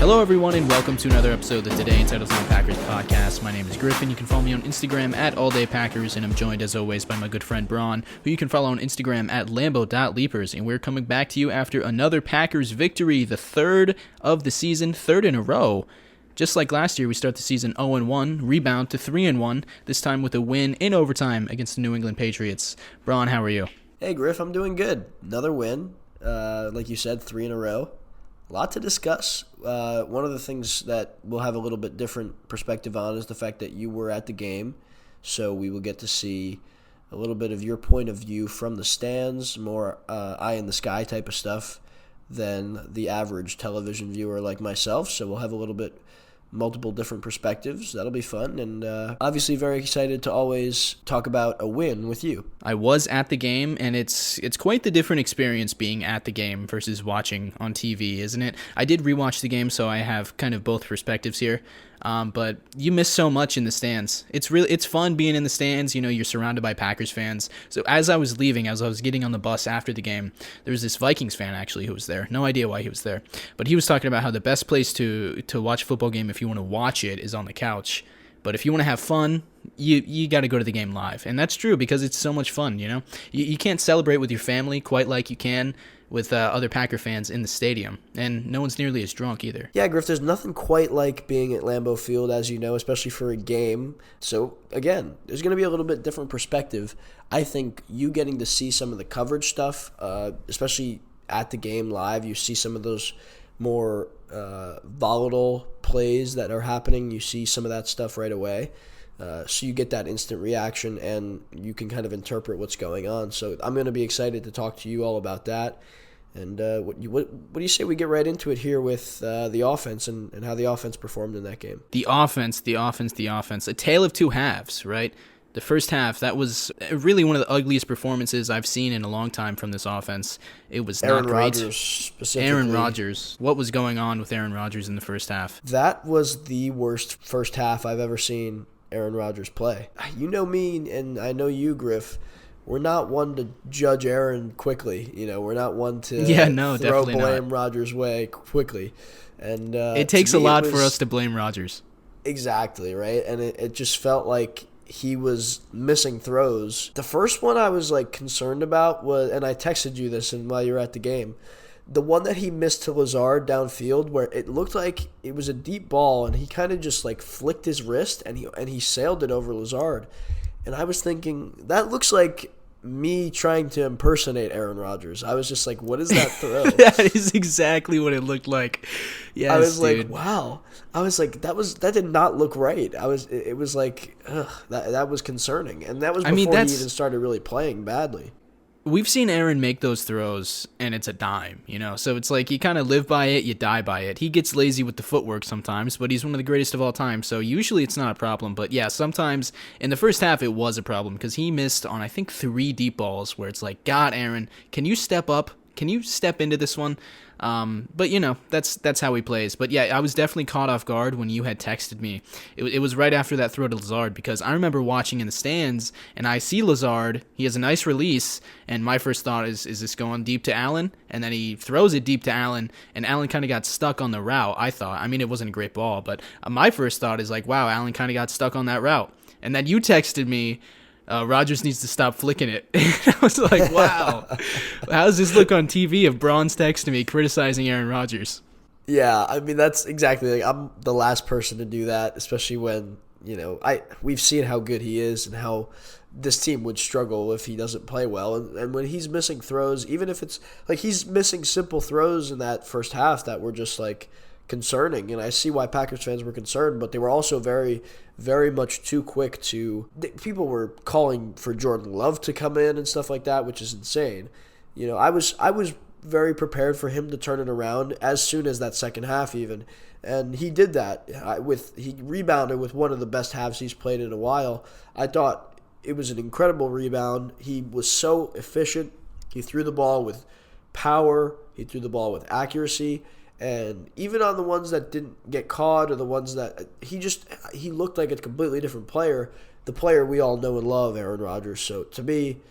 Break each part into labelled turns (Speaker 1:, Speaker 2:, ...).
Speaker 1: Hello everyone and welcome to another episode of the Today in Titletown Packers podcast. My name is Griff and you can follow me on Instagram at alldaypackers, and I'm joined as always by my good friend Bron, who you can follow on Instagram at lambo.leapers, and we're coming back to you after another Packers victory, the third of the season, third in a row. Just like last year, we start the season 0-1, rebound to 3-1, this time with a win in overtime against the New England Patriots. Bron, how are you?
Speaker 2: Hey Griff, I'm doing good. Another win, like you said, 3 in a row. A lot to discuss. One of the things that we'll have a little bit different perspective on is the fact that you were at the game, so we will get to see a little bit of your point of view from the stands, more eye in the sky type of stuff than the average television viewer like myself. So we'll have a little bit multiple different perspectives. That'll be fun, and obviously very excited to always talk about a win with you.
Speaker 1: I was at the game, and it's quite the different experience being at the game versus watching on TV, isn't it? I did rewatch the game, so I have kind of both perspectives here. But you miss so much in the stands. It's fun being in the stands. You know, you're surrounded by Packers fans. So as I was leaving, as I was getting on the bus after the game, there was this Vikings fan actually who was there. No idea why he was there, but he was talking about how the best place to watch a football game, if you want to watch it, is on the couch. But if you want to have fun, you got to go to the game live. And that's true because it's so much fun, you know? You can't celebrate with your family quite like you can with other Packer fans in the stadium. And no one's nearly as drunk either.
Speaker 2: Yeah, Griff, there's nothing quite like being at Lambeau Field, as you know, especially for a game. So, again, there's going to be a little bit different perspective. I think you getting to see some of the coverage stuff, especially at the game live, you see some of those more volatile plays that are happening. You see some of that stuff right away. So you get that instant reaction and you can kind of interpret what's going on. So I'm going to be excited to talk to you all about that. And what do you say we get right into it here with the offense and how the offense performed in that game?
Speaker 1: The offense. A tale of two halves, right? The first half, that was really one of the ugliest performances I've seen in a long time from this offense. It was not great.
Speaker 2: Aaron Rodgers specifically.
Speaker 1: Aaron Rodgers. What was going on with Aaron Rodgers in the first half?
Speaker 2: That was the worst first half I've ever seen Aaron Rodgers play. You know me, and I know you, Griff. We're not one to judge Aaron quickly. You know, we're not one to throw blame Rodgers' way quickly. And
Speaker 1: it takes a lot for us to blame Rodgers.
Speaker 2: Exactly, right? And it just felt like he was missing throws. The first one I was concerned about was, and I texted you this while you were at the game, the one that he missed to Lazard downfield, where it looked like it was a deep ball, and he kind of just flicked his wrist and he sailed it over Lazard. And I was thinking, that looks like me trying to impersonate Aaron Rodgers. I was just like, what is that throw?
Speaker 1: That is exactly what it looked like. Yes,
Speaker 2: I was
Speaker 1: dude.
Speaker 2: like, wow. I was like, that did not look right. It was like, ugh, that was concerning. And that was before he even started really playing badly.
Speaker 1: We've seen Aaron make those throws, and it's a dime, you know? So it's like you kind of live by it, you die by it. He gets lazy with the footwork sometimes, but he's one of the greatest of all time, so usually it's not a problem. But yeah, sometimes in the first half it was a problem because he missed on, I think, 3 deep balls where it's like, God, Aaron, can you step up? Can you step into this one? But, you know, that's how he plays. But, yeah, I was definitely caught off guard when you had texted me. It was right after that throw to Lazard because I remember watching in the stands, and I see Lazard. He has a nice release, and my first thought is this going deep to Allen? And then he throws it deep to Allen, and Allen kind of got stuck on the route, I thought. I mean, it wasn't a great ball, but my first thought is like, wow, Allen kind of got stuck on that route. And then you texted me, Rodgers needs to stop flicking it. I was like, wow, how does this look on TV if Bron's texting me criticizing Aaron Rodgers?
Speaker 2: Yeah, I mean, that's exactly, I'm the last person to do that, especially when, you know, we've seen how good he is and how this team would struggle if he doesn't play well. And when he's missing throws, even if it's he's missing simple throws in that first half that were just concerning, and I see why Packers fans were concerned, but they were also very, very much too quick people were calling for Jordan Love to come in and stuff like that, which is insane. You know, I was very prepared for him to turn it around as soon as that second half even, and he did that. He rebounded with one of the best halves he's played in a while. I thought it was an incredible rebound. He was so efficient. He threw the ball with power. He threw the ball with accuracy. And even on the ones that didn't get caught or the ones that he looked like a completely different player, the player we all know and love, Aaron Rodgers. So to me,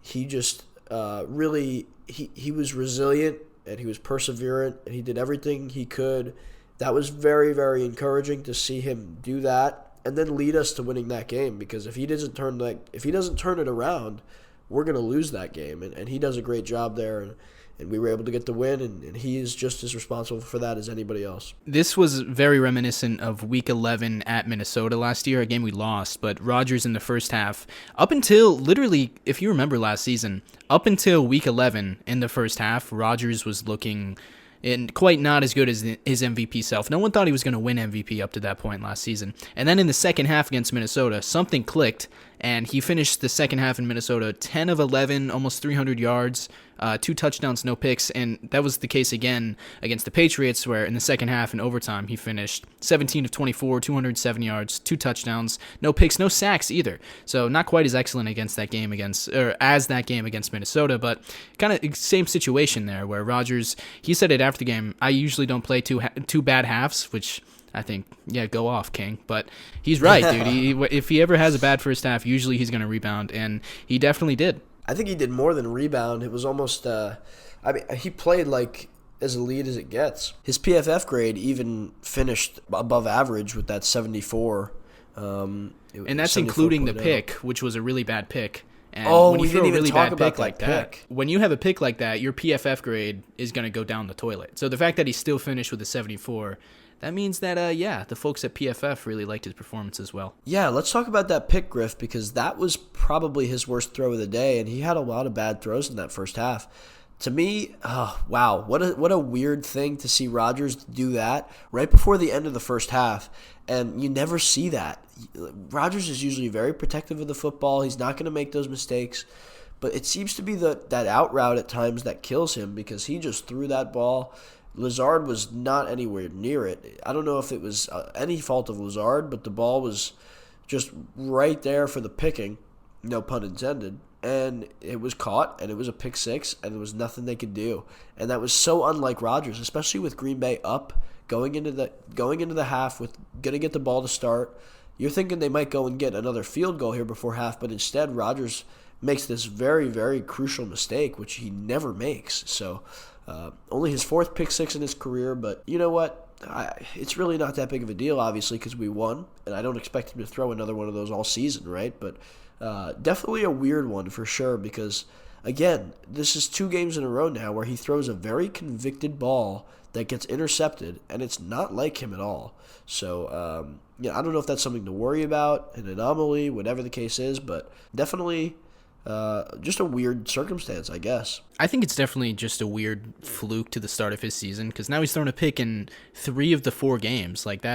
Speaker 2: he just really he was resilient and he was perseverant and he did everything he could That was very, very encouraging to see him do that and then lead us to winning that game, because if he doesn't turn it around, we're going to lose that game. And he does a great job there, and we were able to get the win, and he is just as responsible for that as anybody else.
Speaker 1: This was very reminiscent of Week 11 at Minnesota last year, a game we lost, but Rodgers in the first half, up until literally, if you remember last season, up until Week 11 in the first half, Rodgers was looking and quite not as good as his MVP self. No one thought he was going to win MVP up to that point last season. And then in the second half against Minnesota, something clicked, and he finished the second half in Minnesota 10 of 11, almost 300 yards, 2 touchdowns, no picks, and that was the case again against the Patriots, where in the second half in overtime, he finished 17 of 24, 207 yards, 2 touchdowns, no picks, no sacks either. So not quite as excellent against that game against Minnesota, but kind of same situation there, where Rodgers, he said it after the game, I usually don't play two bad halves, which I think, yeah, go off, King. But he's right, dude. If he ever has a bad first half, usually he's going to rebound, and he definitely did.
Speaker 2: I think he did more than rebound. It was almost, he played like as elite as it gets. His PFF grade even finished above average with that 74.
Speaker 1: And that's including the pick, which was a really bad pick. And when you
Speaker 2: we
Speaker 1: throw
Speaker 2: didn't
Speaker 1: a
Speaker 2: even
Speaker 1: really
Speaker 2: talk
Speaker 1: bad
Speaker 2: about
Speaker 1: pick like that,
Speaker 2: pick.
Speaker 1: when you have a pick like that, your PFF grade is going to go down the toilet. So the fact that he still finished with a 74, that means that, the folks at PFF really liked his performance as well.
Speaker 2: Yeah, let's talk about that pick, Griff, because that was probably his worst throw of the day, and he had a lot of bad throws in that first half. To me, wow, what a weird thing to see Rodgers do that right before the end of the first half, and you never see that. Rodgers is usually very protective of the football. He's not going to make those mistakes, but it seems to be that out route at times that kills him, because he just threw that ball. Lazard was not anywhere near it. I don't know if it was any fault of Lazard, but the ball was just right there for the picking, no pun intended. And it was caught, and it was a pick six, and there was nothing they could do. And that was so unlike Rodgers, especially with Green Bay up, going into the half with gonna get the ball to start. You're thinking they might go and get another field goal here before half, but instead Rodgers makes this very, very crucial mistake, which he never makes. So only his 4th pick six in his career, but you know what? It's really not that big of a deal, obviously, because we won, and I don't expect him to throw another one of those all season, right? But definitely a weird one for sure, because, again, this is 2 games in a row now where he throws a very convicted ball that gets intercepted, and it's not like him at all. So, I don't know if that's something to worry about, an anomaly, whatever the case is, but definitely just a weird circumstance, I guess.
Speaker 1: I think it's definitely just a weird fluke to the start of his season, because now he's thrown a pick in 3 of the 4 games. Like,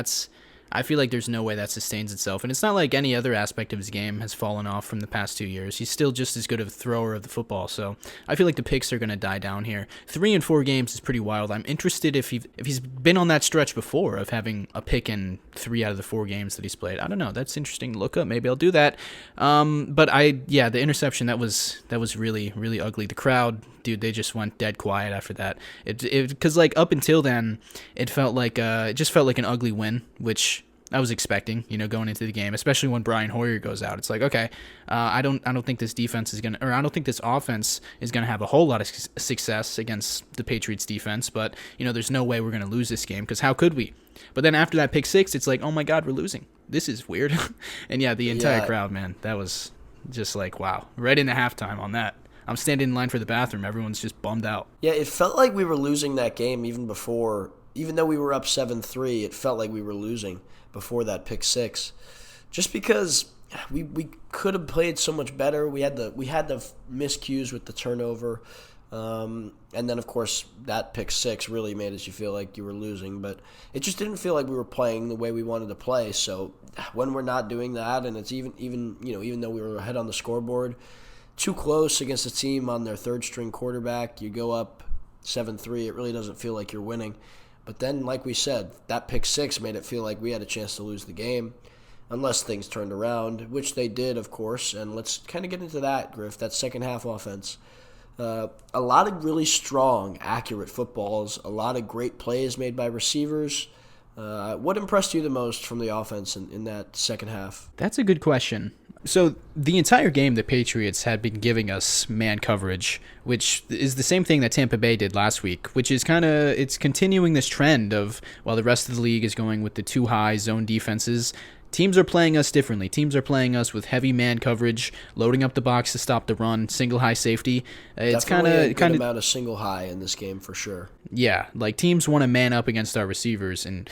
Speaker 1: I feel like there's no way that sustains itself. And it's not like any other aspect of his game has fallen off from the past 2 years. He's still just as good of a thrower of the football. So I feel like the picks are going to die down here. 3 in 4 games is pretty wild. I'm interested if he's been on that stretch before of having a pick in 3 out of the 4 games that he's played. I don't know. That's interesting to look up. Maybe I'll do that. But the interception, that was really, really ugly. The crowd, dude, they just went dead quiet after that. Because like up until then, it just felt like an ugly win, which I was expecting, going into the game, especially when Brian Hoyer goes out. It's like, okay, I don't think this defense is I don't think this offense is gonna have a whole lot of success against the Patriots defense. But there's no way we're gonna lose this game, because how could we? But then after that pick six, it's like, oh my God, we're losing. This is weird. And the entire crowd, man, that was just like, wow, right into halftime on that. I'm standing in line for the bathroom. Everyone's just bummed out.
Speaker 2: Yeah, it felt like we were losing that game even though we were up 7-3, it felt like we were losing before that pick six, just because we could have played so much better. We had the miscues with the turnover, and then of course that pick six really made you feel like you were losing. But it just didn't feel like we were playing the way we wanted to play. So when we're not doing that, and it's even though we were ahead on the scoreboard, too close against a team on their 3rd string quarterback, you go up 7-3. It really doesn't feel like you're winning. But then, like we said, that pick six made it feel like we had a chance to lose the game, unless things turned around, which they did, of course. And let's kind of get into that, Griff, that second half offense. A lot of really strong, accurate footballs, a lot of great plays made by receivers. What impressed you the most from the offense in that second half?
Speaker 1: That's a good question. So the entire game, the Patriots had been giving us man coverage, which is the same thing that Tampa Bay did last week, which is it's continuing this trend of, while the rest of the league is going with the too high zone defenses, teams are playing us differently. Teams are playing us with heavy man coverage, loading up the box to stop the run, single high safety. It's kind
Speaker 2: Definitely a
Speaker 1: of
Speaker 2: good amount of single high in this game for sure.
Speaker 1: yeah, like teams want to man up against our receivers and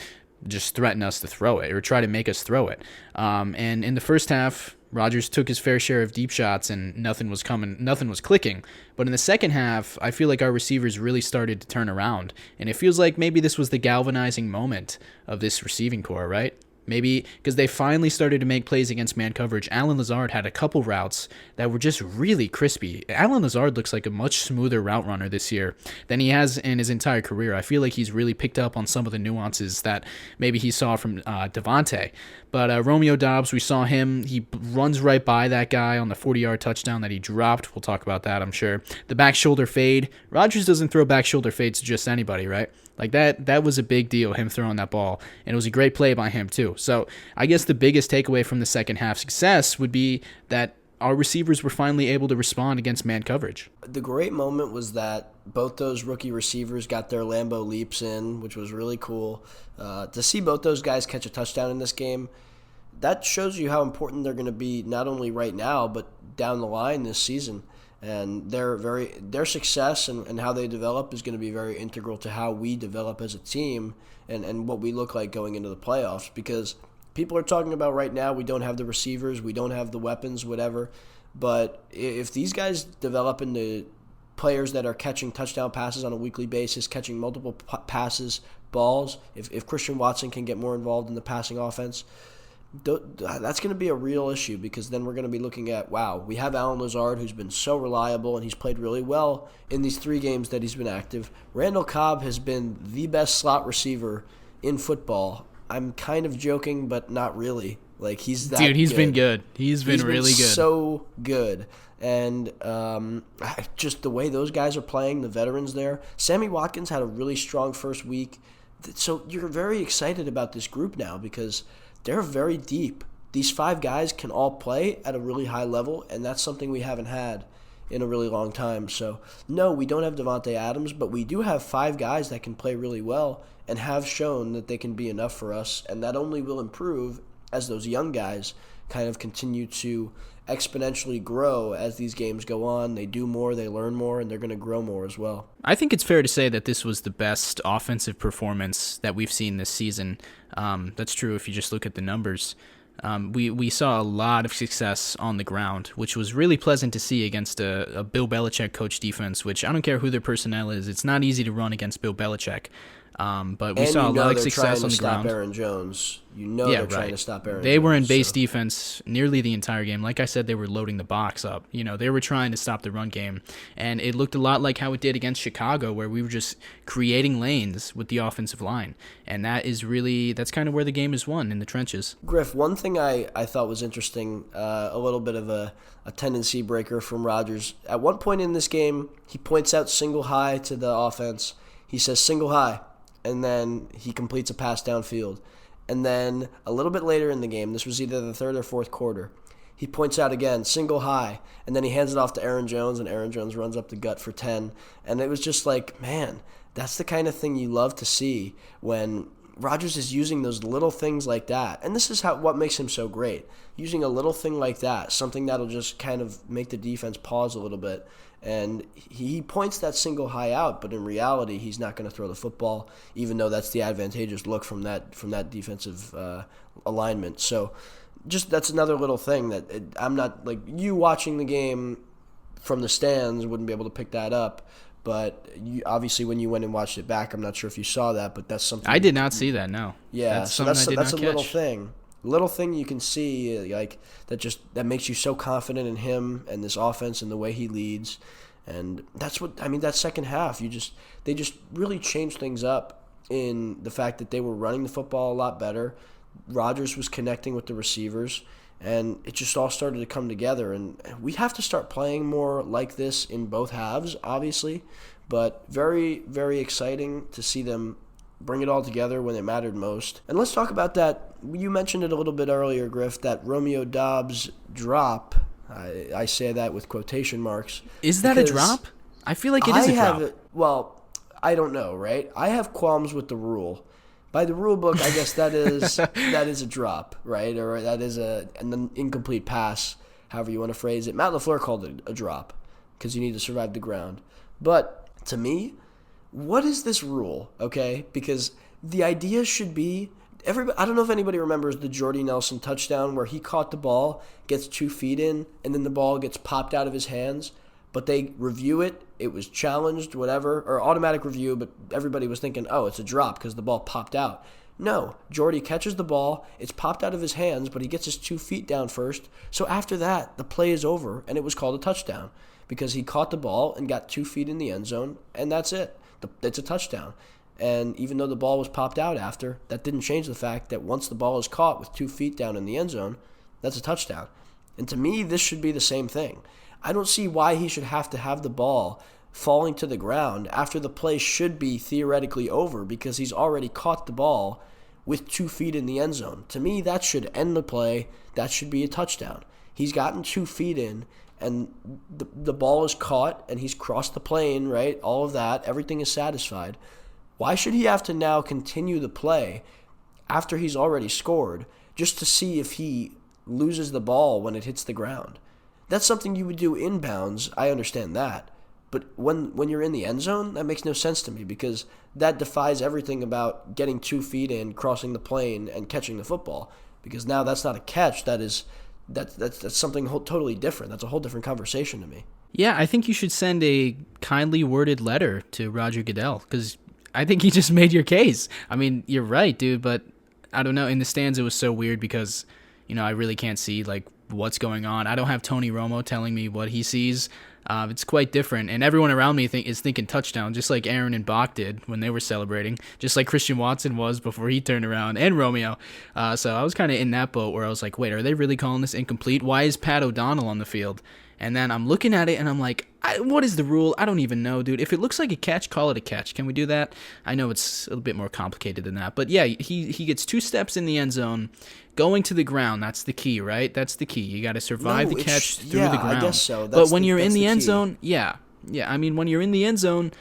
Speaker 1: just threaten us to throw it or try to make us throw it. And in the first half, Rodgers took his fair share of deep shots and nothing was clicking. But in the second half, I feel like our receivers really started to turn around. And it feels like maybe this was the galvanizing moment of this receiving core, right? Maybe because they finally started to make plays against man coverage. Allen Lazard had a couple routes that were just really crispy. Allen Lazard looks like a much smoother route runner this year than he has in his entire career. I feel like he's really picked up on some of the nuances that maybe he saw from Devontae. But Romeo Doubs, we saw him. He runs right by that guy on the 40-yard touchdown that he dropped. We'll talk about that, I'm sure. The back shoulder fade. Rodgers doesn't throw back shoulder fades to just anybody, right? Like that was a big deal, him throwing that ball. And it was a great play by him, too. So I guess the biggest takeaway from the second half success would be that our receivers were finally able to respond against man coverage.
Speaker 2: The great moment was that both those rookie receivers got their Lambeau leaps in, which was really cool. To see both those guys catch a touchdown in this game, that shows you how important they're going to be not only right now, but down the line this season. And their success and how they develop is going to be very integral to how we develop as a team and what we look like going into the playoffs. Because people are talking about right now we don't have the receivers, we don't have the weapons, whatever. But if these guys develop into players that are catching touchdown passes on a weekly basis, catching multiple passes, balls, if Christian Watson can get more involved in the passing offense, that's going to be a real issue, because then we're going to be looking at, wow, we have Allen Lazard, who's been so reliable, and he's played really well in these 3 games that he's been active. Randall Cobb has been the best slot receiver in football. I'm kind of joking, but not really. Like, he's that
Speaker 1: Dude, he's
Speaker 2: good.
Speaker 1: been good. He's been really good.
Speaker 2: So good. And just the way those guys are playing, the veterans there. Sammy Watkins had a really strong first week. So you're very excited about this group now, because they're very deep. These 5 guys can all play at a really high level, and that's something we haven't had in a really long time. So, no, we don't have Devontae Adams, but we do have 5 guys that can play really well and have shown that they can be enough for us, and that only will improve as those young guys kind of continue to exponentially grow as these games go on. They do more, they learn more, and they're going to grow more as well.
Speaker 1: I think it's fair to say that this was the best offensive performance that we've seen this season. That's true if you just look at the numbers. We saw a lot of success on the ground, which was really pleasant to see against a Bill Belichick coach defense, which I don't care who their personnel is. It's not easy to run against Bill Belichick. But we saw a lot of success on the ground.
Speaker 2: Aaron Jones. They're trying to stop Aaron Jones.
Speaker 1: They were in base defense nearly the entire game. Like I said, they were loading the box up. They were trying to stop the run game. And it looked a lot like how it did against Chicago, where we were just creating lanes with the offensive line. And that's kind of where the game is won, in the trenches.
Speaker 2: Griff, one thing I thought was interesting, a little bit of a tendency breaker from Rodgers. At one point in this game, he points out single high to the offense. He says single high. And then he completes a pass downfield. And then a little bit later in the game, this was either the 3rd or 4th quarter, he points out again, single high, and then he hands it off to Aaron Jones, and Aaron Jones runs up the gut for 10. And it was just like, man, that's the kind of thing you love to see when Rodgers is using those little things like that. And this is what makes him so great, using a little thing like that, something that'll just kind of make the defense pause a little bit. And he points that single high out, but in reality, he's not going to throw the football, even though that's the advantageous look from that defensive alignment. So, just that's another little thing that I'm not, like, you watching the game from the stands wouldn't be able to pick that up. But obviously, when you went and watched it back, I'm not sure if you saw that, but that's something.
Speaker 1: I did not see that. No.
Speaker 2: Yeah,
Speaker 1: that's
Speaker 2: so
Speaker 1: something
Speaker 2: that's
Speaker 1: I
Speaker 2: a
Speaker 1: did not
Speaker 2: little
Speaker 1: catch.
Speaker 2: thing. Little thing you can see, like, that makes you so confident in him and this offense and the way he leads. And that's that second half, they just really changed things up in the fact that they were running the football a lot better. Rodgers was connecting with the receivers, and it just all started to come together. And we have to start playing more like this in both halves, obviously, but very, very exciting to see them bring it all together when it mattered most. And let's talk about that you mentioned it a little bit earlier, Griff, that Romeo Dobbs drop. I say that with quotation marks.
Speaker 1: Is that a drop? I feel like it is a drop.
Speaker 2: Well, I don't know, right? I have qualms with the rule. By the rule book, I guess that is a drop, right? Or that is an incomplete pass, however you want to phrase it. Matt LaFleur called it a drop because you need to survive the ground. But to me, what is this rule, okay? Because the idea should be, I don't know if anybody remembers the Jordy Nelson touchdown where he caught the ball, gets 2 feet in, and then the ball gets popped out of his hands, but they review it, it was challenged, whatever, or automatic review, but everybody was thinking, oh, it's a drop because the ball popped out. No, Jordy catches the ball, it's popped out of his hands, but he gets his 2 feet down first, so after that, the play is over, and it was called a touchdown because he caught the ball and got 2 feet in the end zone, and that's it. It's a touchdown. And even though the ball was popped out after, that didn't change the fact that once the ball is caught with 2 feet down in the end zone, that's a touchdown. And to me, this should be the same thing. I don't see why he should have to have the ball falling to the ground after the play should be theoretically over because he's already caught the ball with 2 feet in the end zone. To me, that should end the play. That should be a touchdown. He's gotten 2 feet in, and the ball is caught, and he's crossed the plane, right? All of that. Everything is satisfied. Why should he have to now continue the play after he's already scored just to see if he loses the ball when it hits the ground? That's something you would do inbounds. I understand that. But when you're in the end zone, that makes no sense to me because that defies everything about getting 2 feet in, crossing the plane, and catching the football. Because now that's not a catch. That's something totally different. That's a whole different conversation to me.
Speaker 1: Yeah, I think you should send a kindly worded letter to Roger Goodell because I think he just made your case. I mean, you're right, dude, but I don't know. In the stands, it was so weird because, I really can't see, what's going on. I don't have Tony Romo telling me what he sees. It's quite different. And everyone around me is thinking touchdown, just like Aaron and Bach did when they were celebrating, just like Christian Watson was before he turned around, and Romeo. So I was kind of in that boat where I was like, wait, are they really calling this incomplete? Why is Pat O'Donnell on the field? And then I'm looking at it, and I'm like, what is the rule? I don't even know, dude. If it looks like a catch, call it a catch. Can we do that? I know it's a little bit more complicated than that. But, yeah, he gets 2 steps in the end zone, going to the ground. That's the key, right? That's the key. You got to survive the catch through the ground.
Speaker 2: I guess so.
Speaker 1: But when you're in the end zone, yeah. I mean, when you're in the end zone,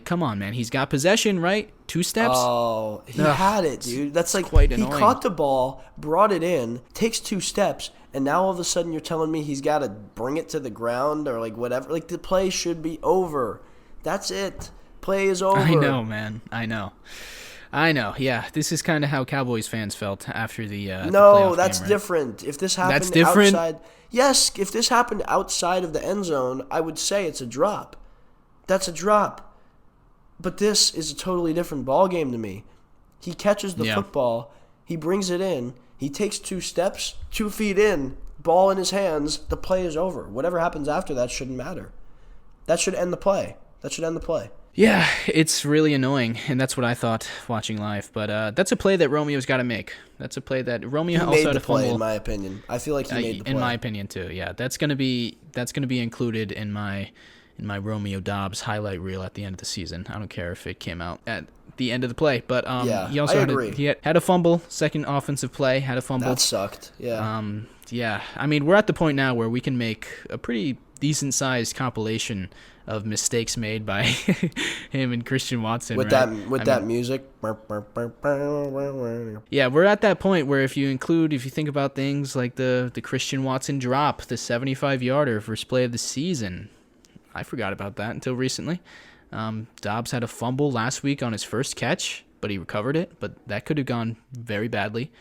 Speaker 1: come on, man. He's got possession, right? 2 steps?
Speaker 2: Oh, he had it, dude. That's
Speaker 1: quite annoying.
Speaker 2: He caught the ball, brought it in, takes 2 steps, and now all of a sudden you're telling me he's got to bring it to the ground or whatever. The play should be over. That's it. Play is over.
Speaker 1: I know, man. I know. Yeah, this is kind of how Cowboys fans felt after the
Speaker 2: No,
Speaker 1: the
Speaker 2: that's
Speaker 1: game, right?
Speaker 2: different. If this happened
Speaker 1: That's different?
Speaker 2: outside, yes, if this happened outside of the end zone, I would say it's a drop. That's a drop. But this is a totally different ball game to me. He catches the football, he brings it in, he takes 2 steps, 2 feet in, ball in his hands, the play is over. Whatever happens after that shouldn't matter. That should end the play.
Speaker 1: Yeah, it's really annoying, and that's what I thought watching live. But that's a play that Romeo's got to make. That's a play that Romeo
Speaker 2: he
Speaker 1: also
Speaker 2: made
Speaker 1: had
Speaker 2: the
Speaker 1: a fumble.
Speaker 2: play, in my opinion. I feel like he made the play.
Speaker 1: In my opinion, too. Yeah, that's gonna be included in my Romeo Dobbs highlight reel at the end of the season. I don't care if it came out at the end of the play, but he also had a fumble. Second offensive play, had a fumble.
Speaker 2: That sucked. Yeah.
Speaker 1: Yeah. I mean, we're at the point now where we can make a pretty decent sized compilation of mistakes made by him and Christian Watson
Speaker 2: with
Speaker 1: right?
Speaker 2: that music.
Speaker 1: Yeah, we're at that point where if you think about things like the Christian Watson drop, the 75-yarder first play of the season. I forgot about that until recently. Dobbs had a fumble last week on his first catch, but he recovered it, but that could have gone very badly.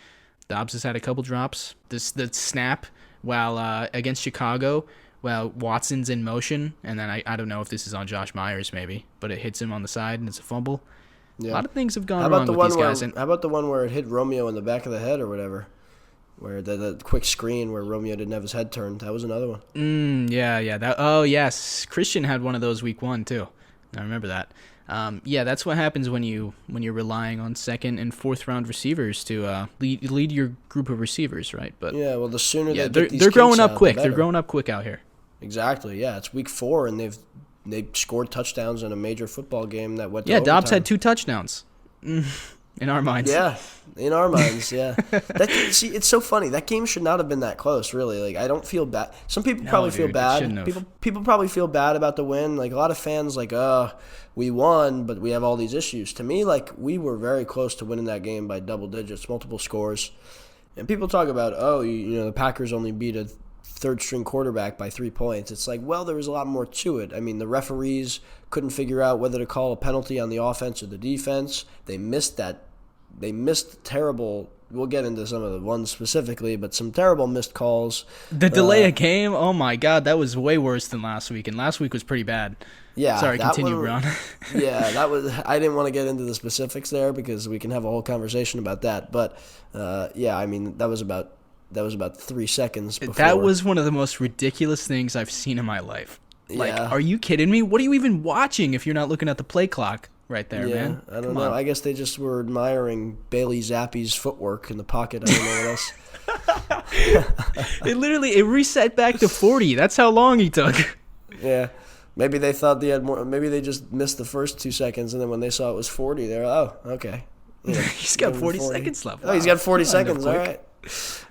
Speaker 1: Dobbs has had a couple drops. The snap while against Chicago, while Watson's in motion, and then I don't know if this is on Josh Myers maybe, but it hits him on the side and it's a fumble. Yeah. A lot of things have gone wrong with these guys.
Speaker 2: How about the one where it hit Romeo in the back of the head or whatever? Where the quick screen where Romeo didn't have his head turned. That was another one.
Speaker 1: Yeah. Oh, yes. Christian had one of those week 1, too. I remember that. Yeah, that's what happens when you're relying on 2nd and 4th round receivers to lead your group of receivers, right? But
Speaker 2: yeah, well, the sooner
Speaker 1: they're growing up quick. They're growing up quick out here.
Speaker 2: Exactly. Yeah, it's week 4, and they've scored touchdowns in a major football game that went to
Speaker 1: overtime.
Speaker 2: overtime.
Speaker 1: Dobbs had 2 touchdowns. In our minds.
Speaker 2: Yeah, in our minds, yeah. See, it's so funny. That game should not have been that close, really. Like, I don't feel bad. Some people probably feel
Speaker 1: dude, it shouldn't
Speaker 2: bad.
Speaker 1: have.
Speaker 2: People probably feel bad about the win. Like, a lot of fans, like, we won, but we have all these issues. To me, like, we were very close to winning that game by double digits, multiple scores. And people talk about, the Packers only beat a third-string quarterback by 3 points. It's like, well, there was a lot more to it. I mean, the referees couldn't figure out whether to call a penalty on the offense or the defense. They missed terrible. We'll get into some of the ones specifically, but some terrible missed calls.
Speaker 1: The delay of game, oh my God, that was way worse than last week, and last week was pretty bad.
Speaker 2: Yeah,
Speaker 1: sorry, continue, Bron.
Speaker 2: Yeah, that was. I didn't want to get into the specifics there because we can have a whole conversation about that. But I mean, that was about 3 seconds before.
Speaker 1: That was one of the most ridiculous things I've seen in my life. Like,
Speaker 2: Yeah.
Speaker 1: Are you kidding me? What are you even watching if you're not looking at the play clock right there, man?
Speaker 2: I don't
Speaker 1: Come
Speaker 2: know.
Speaker 1: on.
Speaker 2: I guess they just were admiring Bailey Zappi's footwork in the pocket. I don't know what else.
Speaker 1: It reset back to 40. That's how long he took.
Speaker 2: Yeah. Maybe they thought they had more. Maybe they just missed the first 2 seconds, and then when they saw it was 40, they're okay.
Speaker 1: He's got 40 seconds left.
Speaker 2: Oh, he's got 40
Speaker 1: Come on,
Speaker 2: seconds.
Speaker 1: quick.
Speaker 2: All right.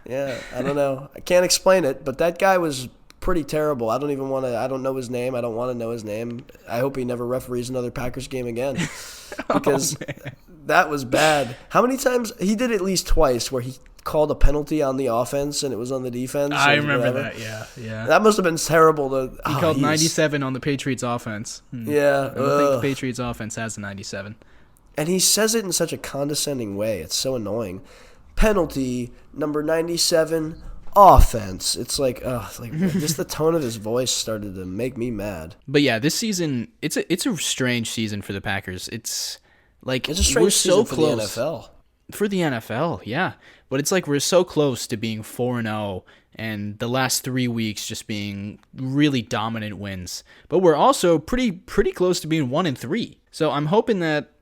Speaker 2: Yeah, I don't know. I can't explain it, but that guy was pretty terrible. I don't know his name. I don't want to know his name. I hope he never referees another Packers game again because that was bad. How many times? He did at least twice where he called a penalty on the offense and it was on the defense.
Speaker 1: I remember that, yeah.
Speaker 2: That must have been terrible.
Speaker 1: He called 97 on the Patriots offense.
Speaker 2: Yeah.
Speaker 1: I don't think the Patriots offense has a 97.
Speaker 2: And he says it in such a condescending way. It's so annoying. Penalty, number 97, offense. It's like just the tone of his voice started to make me mad.
Speaker 1: But yeah, this season, it's a strange season for the Packers. It's like
Speaker 2: It's a strange
Speaker 1: we're
Speaker 2: season
Speaker 1: so
Speaker 2: for
Speaker 1: close.
Speaker 2: the NFL.
Speaker 1: For the NFL, yeah. But it's like we're so close to being 4-0 and the last 3 weeks just being really dominant wins. But we're also pretty close to being 1-3. So I'm hoping that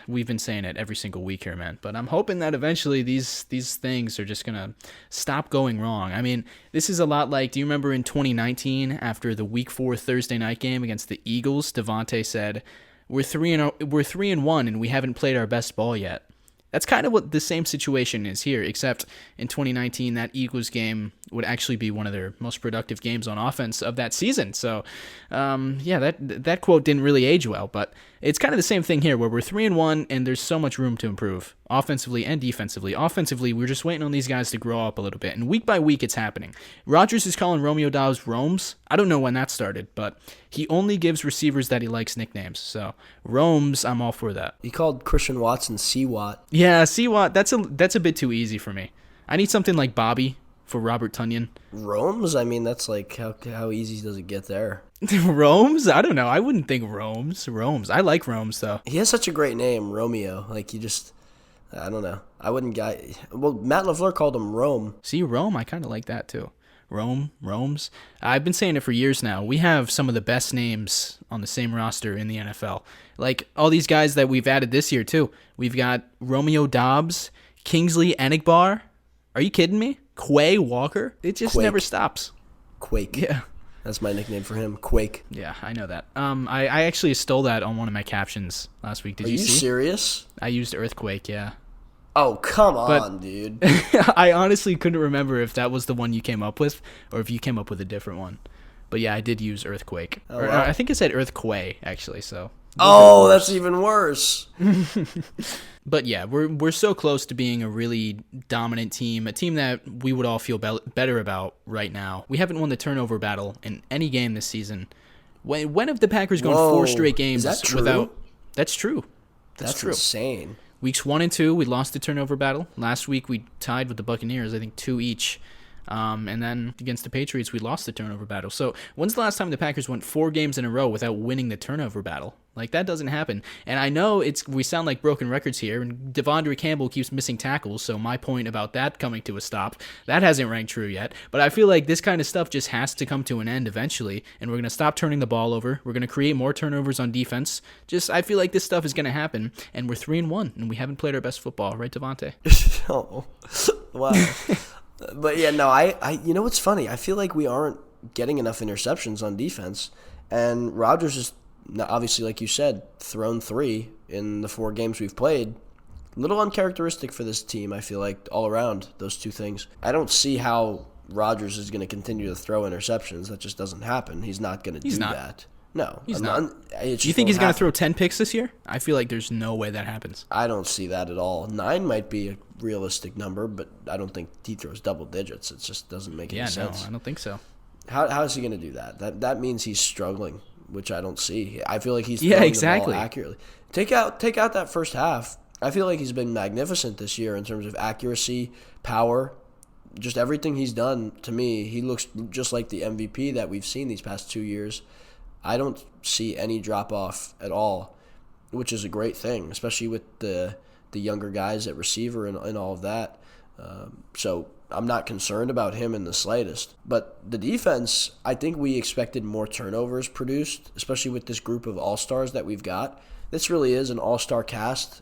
Speaker 1: we've been saying it every single week here, man, but I'm hoping that eventually these things are just going to stop going wrong. I mean, this is a lot like, do you remember in 2019 after the week 4 Thursday night game against the Eagles, Devontae said, we're 3-1 and we haven't played our best ball yet. That's kind of what the same situation is here, except in 2019, that Eagles game would actually be one of their most productive games on offense of that season. So, that quote didn't really age well, but it's kind of the same thing here, where we're 3-1 and there's so much room to improve, offensively and defensively. Offensively, we're just waiting on these guys to grow up a little bit, and week by week, it's happening. Rodgers is calling Romeo Doubs Romes. I don't know when that started, but he only gives receivers that he likes nicknames. So, Romes, I'm all for that.
Speaker 2: He called Christian Watson C-Watt.
Speaker 1: Yeah, C-Watt, that's a bit too easy for me. I need something like Bobby for Robert Tunyon.
Speaker 2: Romes? I mean, that's like, how easy does it get there?
Speaker 1: Romes? I don't know. I wouldn't think Romes. I like Romes, though.
Speaker 2: He has such a great name, Romeo. Like, I don't know. I wouldn't well, Matt LaFleur called him Rome.
Speaker 1: See, Rome, I kind of like that, too. Romes. I've been saying it for years now. We have some of the best names on the same roster in the NFL. Like, all these guys that we've added this year, too. We've got Romeo Doubs, Kingsley Enigbar. Are you kidding me? Quay Walker? It just
Speaker 2: Quake.
Speaker 1: never stops.
Speaker 2: Quake.
Speaker 1: Yeah.
Speaker 2: That's my nickname for him, Quake.
Speaker 1: Yeah, I know that. I actually stole that on one of my captions last week. Did
Speaker 2: Are
Speaker 1: you
Speaker 2: you
Speaker 1: see?
Speaker 2: serious?
Speaker 1: I used Earthquake, yeah.
Speaker 2: Oh, come on, dude.
Speaker 1: I honestly couldn't remember if that was the one you came up with or if you came up with a different one. But yeah, I did use Earthquake.
Speaker 2: Oh,
Speaker 1: Or,
Speaker 2: wow.
Speaker 1: I think it said Earthquake, actually, so.
Speaker 2: Oh, that's even worse.
Speaker 1: But yeah, we're so close to being a really dominant team, a team that we would all feel better about right now. We haven't won the turnover battle in any game this season. When have the Packers gone 4 straight games
Speaker 2: Is that true?
Speaker 1: without? That's true. That's true.
Speaker 2: Insane.
Speaker 1: Weeks 1 and 2, we lost the turnover battle. Last week, we tied with the Buccaneers, I think 2 each. And then against the Patriots, we lost the turnover battle. So when's the last time the Packers went 4 games in a row without winning the turnover battle? Like, that doesn't happen. And I know we sound like broken records here, and Devondre Campbell keeps missing tackles, so my point about that coming to a stop, that hasn't rang true yet. But I feel like this kind of stuff just has to come to an end eventually, and we're going to stop turning the ball over. We're going to create more turnovers on defense. I feel like this stuff is going to happen, and we're 3-1, and we haven't played our best football, right, Devontae?
Speaker 2: Oh, wow. But yeah, no, I you know what's funny? I feel like we aren't getting enough interceptions on defense, and Rodgers is obviously, like you said, thrown 3 in the 4 games we've played. little uncharacteristic for this team, I feel like, all around, those two things. I don't see how Rodgers is going to continue to throw interceptions. That just doesn't happen. He's not going to do that. No.
Speaker 1: He's not. You think he's going to throw 10 picks this year? I feel like there's no way that happens.
Speaker 2: I don't see that at all. 9 might be a realistic number, but I don't think he throws double digits. It just doesn't make any sense.
Speaker 1: No, I don't think so.
Speaker 2: How is he going to do that? That means he's struggling, which I don't see. I feel like he's throwing the ball accurately. Take out that first half. I feel like he's been magnificent this year in terms of accuracy, power, just everything he's done. To me, he looks just like the MVP that we've seen these past 2 years. I don't see any drop-off at all, which is a great thing, especially with the younger guys at receiver and all of that. So I'm not concerned about him in the slightest. But the defense, I think we expected more turnovers produced, especially with this group of all-stars that we've got. This really is an all-star cast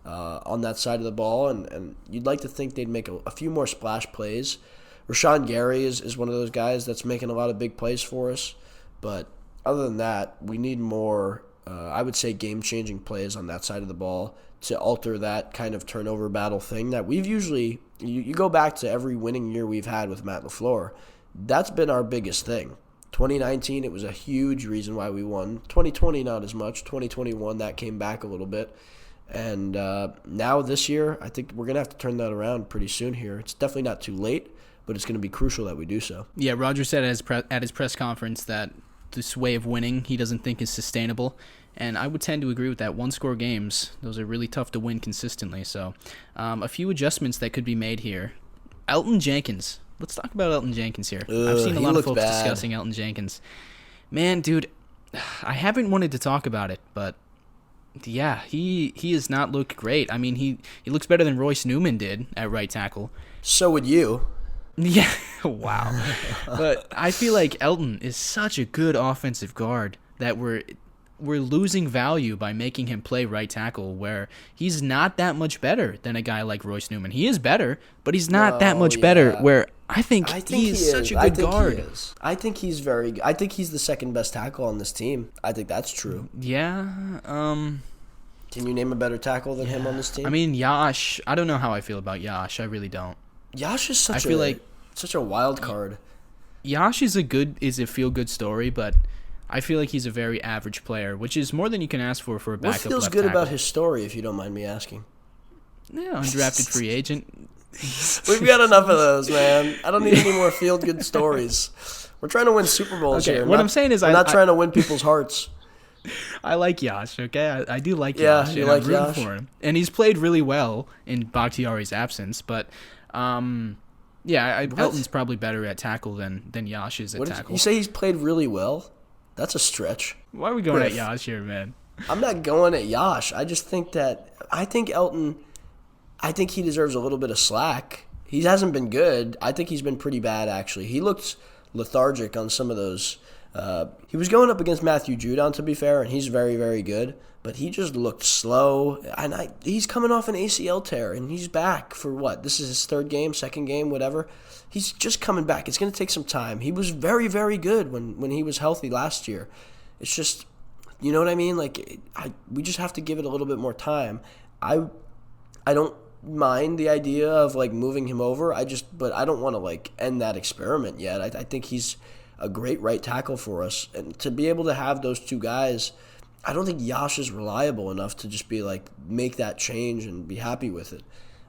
Speaker 2: on that side of the ball, and you'd like to think they'd make a few more splash plays. Rashawn Gary is one of those guys that's making a lot of big plays for us. But other than that, we need more, I would say, game-changing plays on that side of the ball to alter that kind of turnover battle thing that we've usually – you go back to every winning year we've had with Matt LaFleur. That's been our biggest thing. 2019, it was a huge reason why we won. 2020, not as much. 2021, that came back a little bit. And now this year, I think we're going to have to turn that around pretty soon here. It's definitely not too late, but it's going to be crucial that we do so.
Speaker 1: Yeah, Roger said at his press conference that this way of winning he doesn't think is sustainable. And I would tend to agree with that. One-score games, those are really tough to win consistently. So a few adjustments that could be made here. Elton Jenkins. Let's talk about Elton Jenkins here. I've seen a lot of folks discussing Elton Jenkins. Man, dude, I haven't wanted to talk about it, but yeah, he has not looked great. I mean, he looks better than Royce Newman did at right tackle.
Speaker 2: So would you.
Speaker 1: Yeah, wow. But I feel like Elton is such a good offensive guard that we're losing value by making him play right tackle, where he's not that much better than a guy like Royce Newman. He is better, but he's not that much better, where I think he is such a good guard.
Speaker 2: I think he's very good. I think he's the second best tackle on this team. I think that's true.
Speaker 1: Yeah.
Speaker 2: Can you name a better tackle than him on this team?
Speaker 1: I mean, Yash. I don't know how I feel about Yash. I really don't.
Speaker 2: Yash is such a wild card.
Speaker 1: Yash is a feel-good story, but I feel like he's a very average player, which is more than you can ask for a backup left tackle.
Speaker 2: What feels good about his story, if you don't mind me asking?
Speaker 1: Yeah, undrafted free agent.
Speaker 2: We've got enough of those, man. I don't need any more feel-good stories. We're trying to win Super Bowls here.
Speaker 1: What I'm saying is
Speaker 2: I'm not trying to win people's hearts.
Speaker 1: I like Yash, okay? I do like Yash.
Speaker 2: Yeah, you like
Speaker 1: Yash? For him. And he's played really well in Bakhtiari's absence, but Elton's probably better at tackle than Yash is at tackle.
Speaker 2: You say he's played really well? That's a stretch.
Speaker 1: Why are we going at Yash here, man?
Speaker 2: I'm not going at Yash. I just think Elton, I think he deserves a little bit of slack. He hasn't been good. I think he's been pretty bad, actually. He looked lethargic on some of those. He was going up against Matthew Judon, to be fair, and he's very, very good. But he just looked slow. And he's coming off an ACL tear, and he's back for what? This is his second game, whatever. He's just coming back. It's going to take some time. He was very, very good when he was healthy last year. It's just, you know what I mean? Like, we just have to give it a little bit more time. I don't mind the idea of, like, moving him over. But I don't want to, like, end that experiment yet. I think he's a great right tackle for us. And to be able to have those two guys, I don't think Yash is reliable enough to just be like, make that change and be happy with it.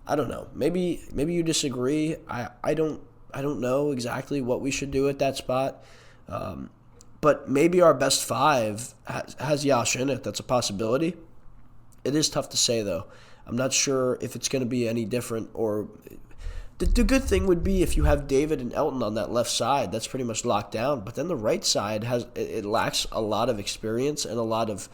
Speaker 2: I don't know. Maybe you disagree. I don't know exactly what we should do at that spot. But maybe our best five has Yash in it. That's a possibility. It is tough to say, though. I'm not sure if it's going to be any different. Or the good thing would be if you have David and Elton on that left side. That's pretty much locked down. But then the right side it lacks a lot of experience and a lot of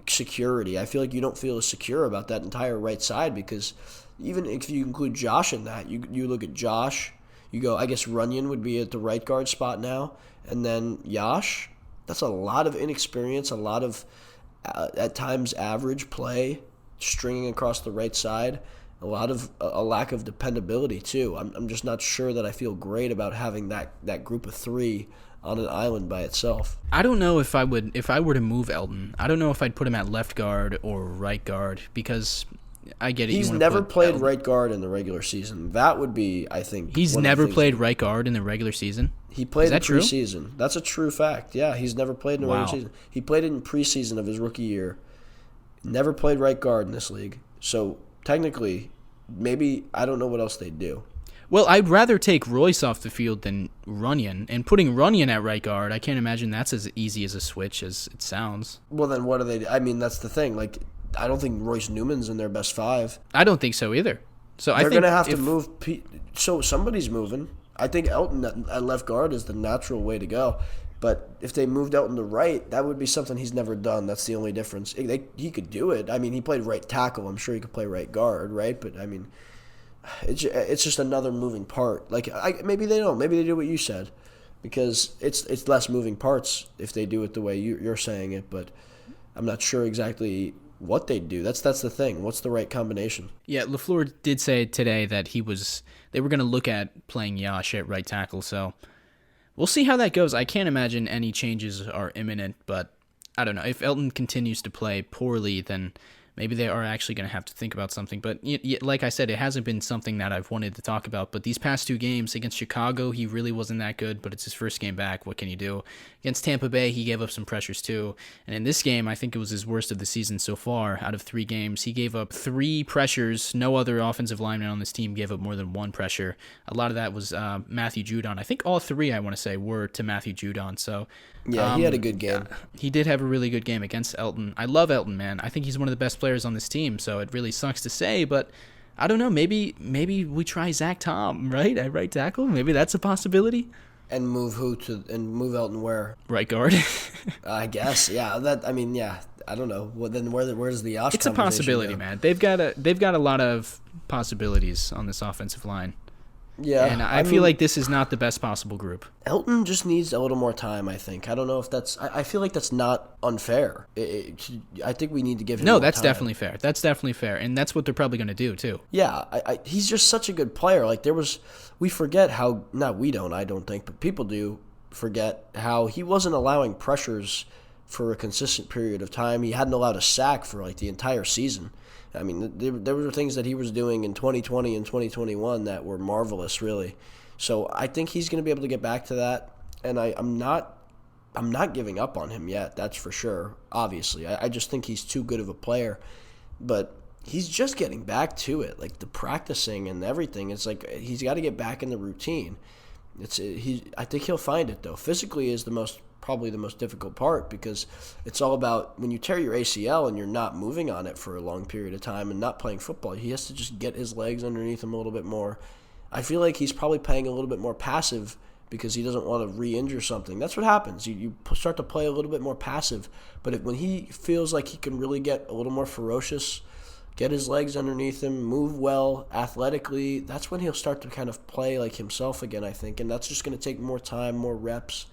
Speaker 2: security. I feel like you don't feel as secure about that entire right side, because even if you include Josh in that, you look at Josh, you go, I guess Runyon would be at the right guard spot now, and then Yash. That's a lot of inexperience, a lot of at times average play stringing across the right side. A lack of dependability too. I'm just not sure that I feel great about having that group of three on an island by itself.
Speaker 1: I don't know if I were to move Elton. I don't know if I'd put him at left guard or right guard, because I get it.
Speaker 2: He's never played right guard in the regular season. That would be, I think,
Speaker 1: He's never played right guard in the regular season?
Speaker 2: He played in
Speaker 1: true?
Speaker 2: preseason. That's a true fact. Yeah, he's never played in the regular season. He played in preseason of his rookie year. Never played right guard in this league. So, technically, maybe I don't know what else they'd do.
Speaker 1: Well, I'd rather take Royce off the field than Runyon. And putting Runyon at right guard, I can't imagine that's as easy as a switch as it sounds.
Speaker 2: Well, then what do they do? I mean, that's the thing. Like, I don't think Royce Newman's in their best five.
Speaker 1: I don't think so either. So
Speaker 2: They're going to have to move. So somebody's moving. I think Elton at left guard is the natural way to go. But if they moved Elton to right, that would be something he's never done. That's the only difference. He could do it. I mean, he played right tackle. I'm sure he could play right guard, right? But, I mean, it's just another moving part. Like, maybe they don't. Maybe they do what you said, because it's less moving parts if they do it the way you're saying it. But I'm not sure exactly what they'd do. That's the thing. What's the right combination?
Speaker 1: Yeah, LaFleur did say today that they were going to look at playing Yash at right tackle, so we'll see how that goes. I can't imagine any changes are imminent, but I don't know. If Elton continues to play poorly, then maybe they are actually going to have to think about something. But like I said, it hasn't been something that I've wanted to talk about. But these past two games against Chicago, he really wasn't that good, but it's his first game back. What can you do? Against Tampa Bay, he gave up some pressures too. And in this game, I think it was his worst of the season so far. Out of 3 games, he gave up 3 pressures. No other offensive lineman on this team gave up more than 1 pressure. A lot of that was Matthew Judon. I think all 3, I want to say, were to Matthew Judon. So
Speaker 2: yeah, he had a good game.
Speaker 1: He did have a really good game against Elton. I love Elton, man. I think he's one of the best players on this team, so it really sucks to say, but I don't know. Maybe we try Zach Tom, right? At right tackle? Maybe that's a possibility.
Speaker 2: And move move Elton where?
Speaker 1: Right guard.
Speaker 2: I guess, yeah. I don't know. Well, then where's the Yash?
Speaker 1: It's a possibility,
Speaker 2: go?
Speaker 1: Man. They've got a lot of possibilities on this offensive line.
Speaker 2: Yeah,
Speaker 1: and I feel like this is not the best possible group.
Speaker 2: Elton just needs a little more time, I think. I don't know if that's... I feel like that's not unfair. I think we need to give him more
Speaker 1: that's
Speaker 2: time.
Speaker 1: definitely fair. That's definitely fair, and that's what they're probably going to do, too.
Speaker 2: Yeah, he's just such a good player. Like, we forget how... Not we don't, I don't think, but people do forget how he wasn't allowing pressures for a consistent period of time. He hadn't allowed a sack for, like, the entire season. I mean, there were things that he was doing in 2020 and 2021 that were marvelous, really. So I think he's going to be able to get back to that, and I'm not giving up on him yet. That's for sure. Obviously, I just think he's too good of a player, but he's just getting back to it, like the practicing and everything. It's like he's got to get back in the routine. I think he'll find it though. Physically is probably the most difficult part, because it's all about when you tear your ACL and you're not moving on it for a long period of time and not playing football, he has to just get his legs underneath him a little bit more. I feel like he's probably playing a little bit more passive because he doesn't want to re-injure something. That's what happens. You start to play a little bit more passive, but when he feels like he can really get a little more ferocious, get his legs underneath him, move well athletically, that's when he'll start to kind of play like himself again, I think, and that's just going to take more time, more reps,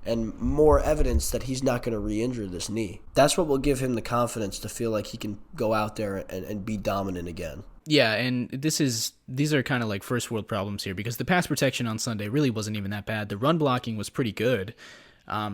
Speaker 2: and more evidence that he's not going to re-injure this knee. That's what will give him the confidence to feel like he can go out there and be dominant again.
Speaker 1: Yeah, and these are kind of like first world problems here, because the pass protection on Sunday really wasn't even that bad. The run blocking was pretty good.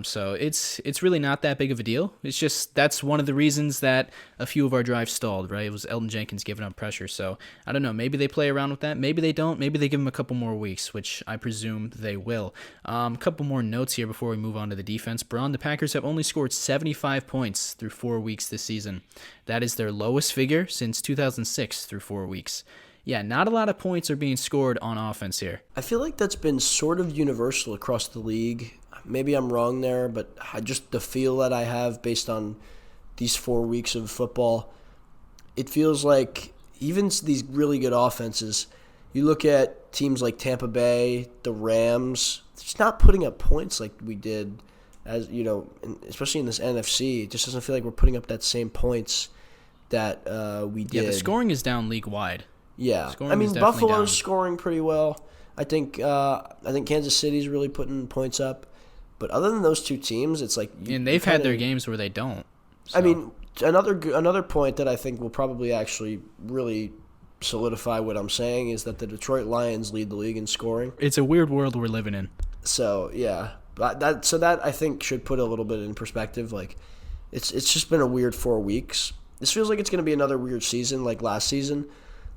Speaker 1: So it's really not that big of a deal. It's just that's one of the reasons that a few of our drives stalled, right? It was Elton Jenkins giving up pressure. So I don't know. Maybe they play around with that. Maybe they don't. Maybe they give him a couple more weeks, which I presume they will. A couple more notes here before we move on to the defense. Bron, the Packers have only scored 75 points through 4 weeks this season. That is their lowest figure since 2006 through 4 weeks. Yeah, not a lot of points are being scored on offense here.
Speaker 2: I feel like that's been sort of universal across the league. Maybe I'm wrong there, but just the feel that I have based on these 4 weeks of football, it feels like even these really good offenses, you look at teams like Tampa Bay, the Rams, just not putting up points like we did, as you know, especially in this NFC. It just doesn't feel like we're putting up that same points that we did.
Speaker 1: Yeah, the scoring is down league-wide.
Speaker 2: Yeah, I mean, Buffalo's scoring pretty well. I think Kansas City's really putting points up. But other than those two teams, it's like...
Speaker 1: And they've had their games where they don't. So.
Speaker 2: I mean, another point that I think will probably actually really solidify what I'm saying is that the Detroit Lions lead the league in scoring.
Speaker 1: It's a weird world we're living in.
Speaker 2: So, yeah. That I think should put a little bit in perspective. Like, it's just been a weird 4 weeks. This feels like it's going to be another weird season like last season.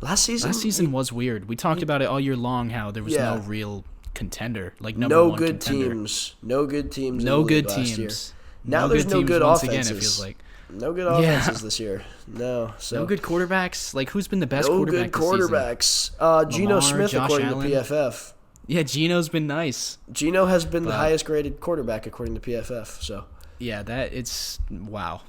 Speaker 2: Last season
Speaker 1: was weird. We talked about it all year long, how there was no real contender, like number
Speaker 2: no
Speaker 1: one
Speaker 2: good
Speaker 1: contender.
Speaker 2: teams. No good teams.
Speaker 1: No
Speaker 2: in the
Speaker 1: good
Speaker 2: league last year.
Speaker 1: teams.
Speaker 2: Now there's no good
Speaker 1: once
Speaker 2: offenses.
Speaker 1: Again, it feels like.
Speaker 2: No good offenses this year. No. So.
Speaker 1: No good quarterbacks. Like, who's been the best quarterback this season?
Speaker 2: No good quarterbacks. Geno Smith,
Speaker 1: Josh
Speaker 2: according
Speaker 1: Allen.
Speaker 2: to PFF.
Speaker 1: Yeah, Geno's been nice.
Speaker 2: Geno has been the highest graded quarterback according to PFF. So.
Speaker 1: Yeah, wow.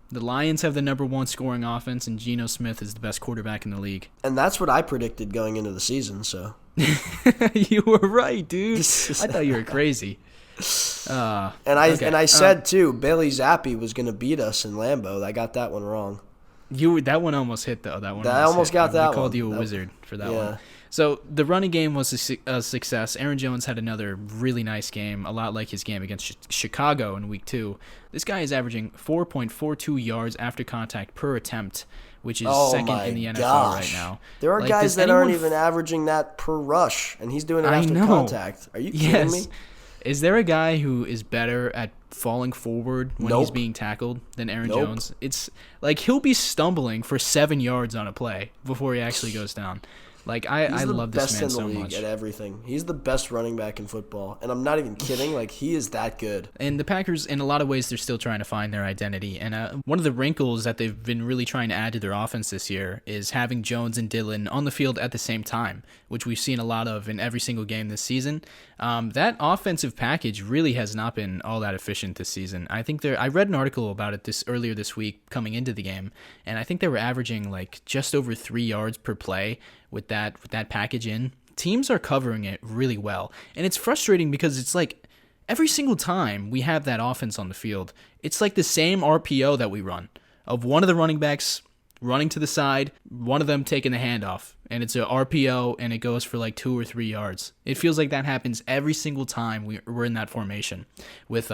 Speaker 1: The Lions have the number one scoring offense, and Geno Smith is the best quarterback in the league.
Speaker 2: And that's what I predicted going into the season. So.
Speaker 1: You were right, dude. I thought you were crazy.
Speaker 2: I said too, Bailey Zappi was going to beat us in Lambeau. I got that one wrong.
Speaker 1: That one almost hit though.
Speaker 2: I almost got that one.
Speaker 1: I called you a wizard for that one. So the running game was a success. Aaron Jones had another really nice game, a lot like his game against Chicago in Week 2. This guy is averaging 4.42 yards after contact per attempt, which is second in the NFL right now.
Speaker 2: There are guys that aren't even averaging that per rush, and he's doing it after contact. Are you kidding me?
Speaker 1: Is there a guy who is better at falling forward when he's being tackled than Aaron Jones? It's like he'll be stumbling for 7 yards on a play before he actually goes down. Like, I love this man so much. He's the best in the league at everything. He's the best running back in football. And I'm not even kidding. Like, he is that good. And the Packers, in a lot of ways, they're still trying to find their identity. And one of the wrinkles that they've been really trying to add to their offense this year is having Jones and Dillon on the field at the same time, which we've seen a lot of in every single game this season. That offensive package really has not been all that efficient this season. I think I read an article about it earlier this week coming into the game, and I think they were averaging like just over 3 yards per play with that package in. Teams are covering it really well. And it's frustrating because it's like every single time we have that offense on the field, it's like the same RPO that we run of one of the running backs running to the side, one of them taking the handoff, and it's an RPO and it goes for like 2 or 3 yards. It feels like that happens every single time we're in that formation with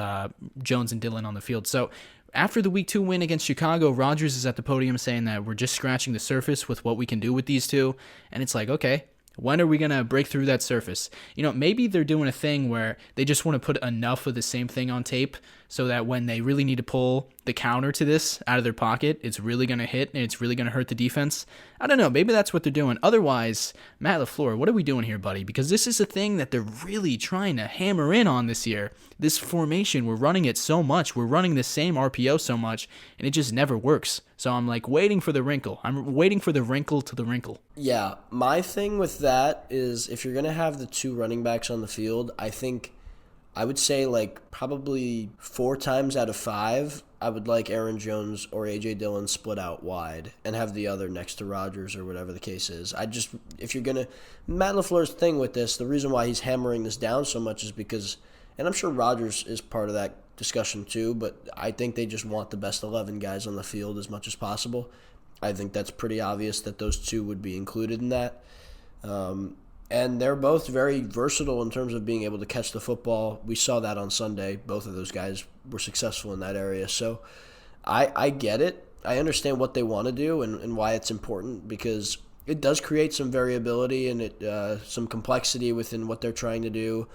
Speaker 1: Jones and Dillon on the field. So after the Week 2 win against Chicago, Rodgers is at the podium saying that we're just scratching the surface with what we can do with these two. And it's like, okay, when are we going to break through that surface? Maybe they're doing a thing where they just want to put enough of the same thing on tape so that when they really need to pull the counter to this out of their pocket, it's really going to hit and it's really going to hurt the defense. I don't know. Maybe that's what they're doing. Otherwise, Matt LaFleur, what are we doing here, buddy? Because this is a thing that they're really trying to hammer in on this year. This formation, we're running it so much. We're running the same RPO so much, and it just never works. So I'm like waiting for the wrinkle. I'm waiting for the wrinkle to the wrinkle.
Speaker 2: Yeah, my thing with that is if you're going to have the two running backs on the field, I would say like probably 4 times out of 5, I would like Aaron Jones or A.J. Dillon split out wide and have the other next to Rodgers or whatever the case is. If you're going to, Matt LaFleur's thing with this, the reason why he's hammering this down so much is because, and I'm sure Rodgers is part of that discussion too, but I think they just want the best 11 guys on the field as much as possible. I think that's pretty obvious that those two would be included in that. And they're both very versatile in terms of being able to catch the football. We saw that on Sunday. Both of those guys were successful in that area. So I get it. I understand what they want to do and why it's important because it does create some variability and some complexity within what they're trying to do.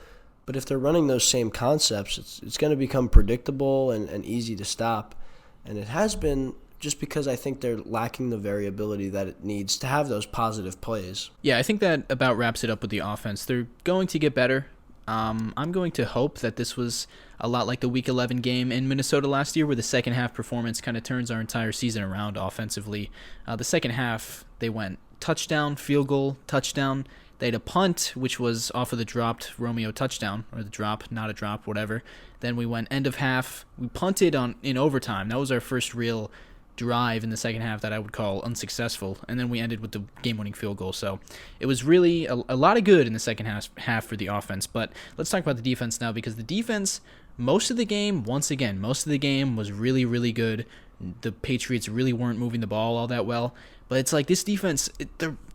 Speaker 2: But if they're running those same concepts, it's going to become predictable and easy to stop. And it has been just because I think they're lacking the variability that it needs to have those positive plays.
Speaker 1: Yeah, I think that about wraps it up with the offense. They're going to get better. I'm going to hope that this was a lot like the Week 11 game in Minnesota last year where the second half performance kind of turns our entire season around offensively. The second half, they went touchdown, field goal, touchdown. They had a punt, which was off of the dropped Romeo touchdown, or the drop, not a drop, whatever. Then we went end of half. We punted in overtime. That was our first real drive in the second half that I would call unsuccessful, and then we ended with the game-winning field goal. So it was really a lot of good in the second half for the offense. But let's talk about the defense now, because the defense, most of the game was really, really good. The Patriots really weren't moving the ball all that well. But it's like this defense,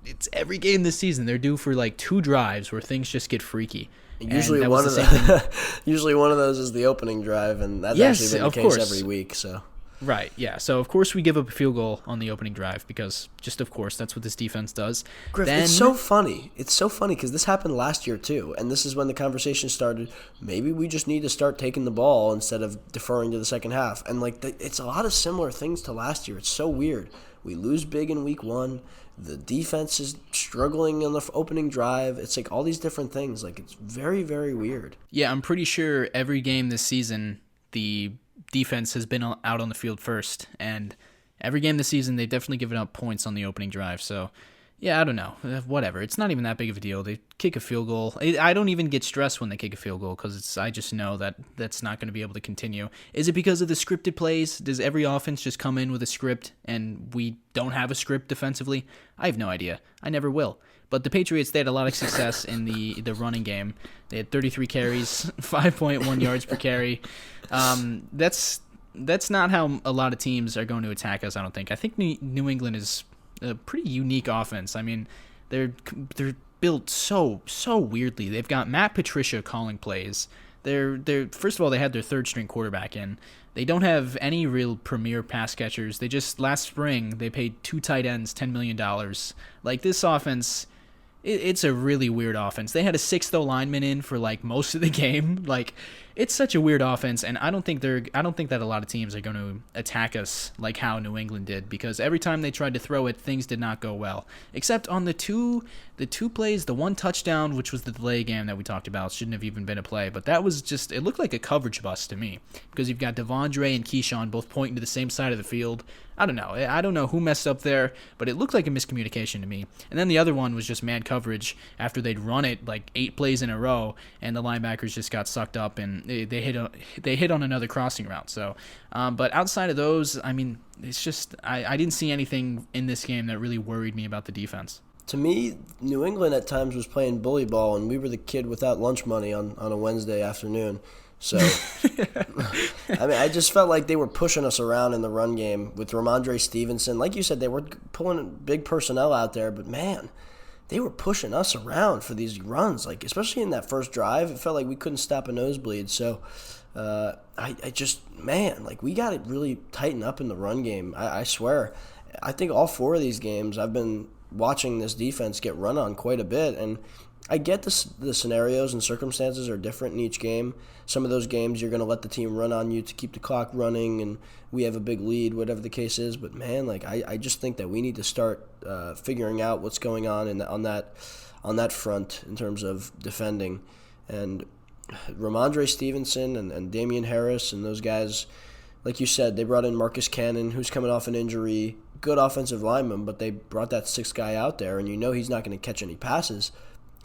Speaker 1: it's every game this season, they're due for like 2 drives where things just get freaky.
Speaker 2: Usually one of those is the opening drive, and that's actually been the case every week. So
Speaker 1: Right, yeah. So, of course, we give up a field goal on the opening drive because, just of course, that's what this defense does.
Speaker 2: Griff,
Speaker 1: Then,
Speaker 2: it's so funny. It's so funny because this happened last year too, and this is when the conversation started. Maybe we just need to start taking the ball instead of deferring to the second half. And it's a lot of similar things to last year. It's so weird. We lose big in week 1. The defense is struggling on the opening drive. It's like all these different things. Like, it's very, very weird.
Speaker 1: yeah, I'm pretty sure every game this season, the defense has been out on the field first. And every game this season, they've definitely given up points on the opening drive. So, yeah, I don't know. Whatever. It's not even that big of a deal. They kick a field goal. I don't even get stressed when they kick a field goal because I just know that that's not going to be able to continue. Is it because of the scripted plays? Does every offense just come in with a script and we don't have a script defensively? I have no idea. I never will. But the Patriots, they had a lot of success in the running game. They had 33 carries, 5.1 yards per carry. That's not how a lot of teams are going to attack us, I don't think. I think New England is a pretty unique offense. I mean, they're built so weirdly. They've got Matt Patricia calling plays. They're first of all, they had their third string quarterback in. They don't have any real premier pass catchers. They just last spring they paid 2 tight ends $10 million. Like, this offense, it's a really weird offense. They had a 6th lineman in for like most of the game. Like, it's such a weird offense, and I don't think that a lot of teams are going to attack us like how New England did, because every time they tried to throw it, things did not go well. Except on the two plays, the one touchdown, which was the delay game that we talked about, shouldn't have even been a play, but that was just, it looked like a coverage bust to me, because you've got Devondre and Keyshawn both pointing to the same side of the field. I don't know who messed up there, but it looked like a miscommunication to me. And then the other one was just man coverage after they'd run it like 8 plays in a row, and the linebackers just got sucked up and they hit on another crossing route. So, but outside of those, I mean, it's just I didn't see anything in this game that really worried me about the defense.
Speaker 2: To me, New England at times was playing bully ball, and we were the kid without lunch money on a Wednesday afternoon. So, I mean, I just felt like they were pushing us around in the run game with Ramondre Stevenson. Like you said, they were pulling big personnel out there, but man, they were pushing us around for these runs. Like, especially in that first drive, it felt like we couldn't stop a nosebleed. So, I just, man, like, we got to really tighten up in the run game. I swear. I think all 4 of these games I've been watching this defense get run on quite a bit, and I get the scenarios and circumstances are different in each game. Some of those games you're going to let the team run on you to keep the clock running and we have a big lead, whatever the case is. But, man, like, I just think that we need to start figuring out what's going on on that front in terms of defending. And Ramondre Stevenson and Damian Harris and those guys, like you said, they brought in Marcus Cannon, who's coming off an injury, good offensive lineman, but they brought that 6th guy out there, and you know he's not going to catch any passes.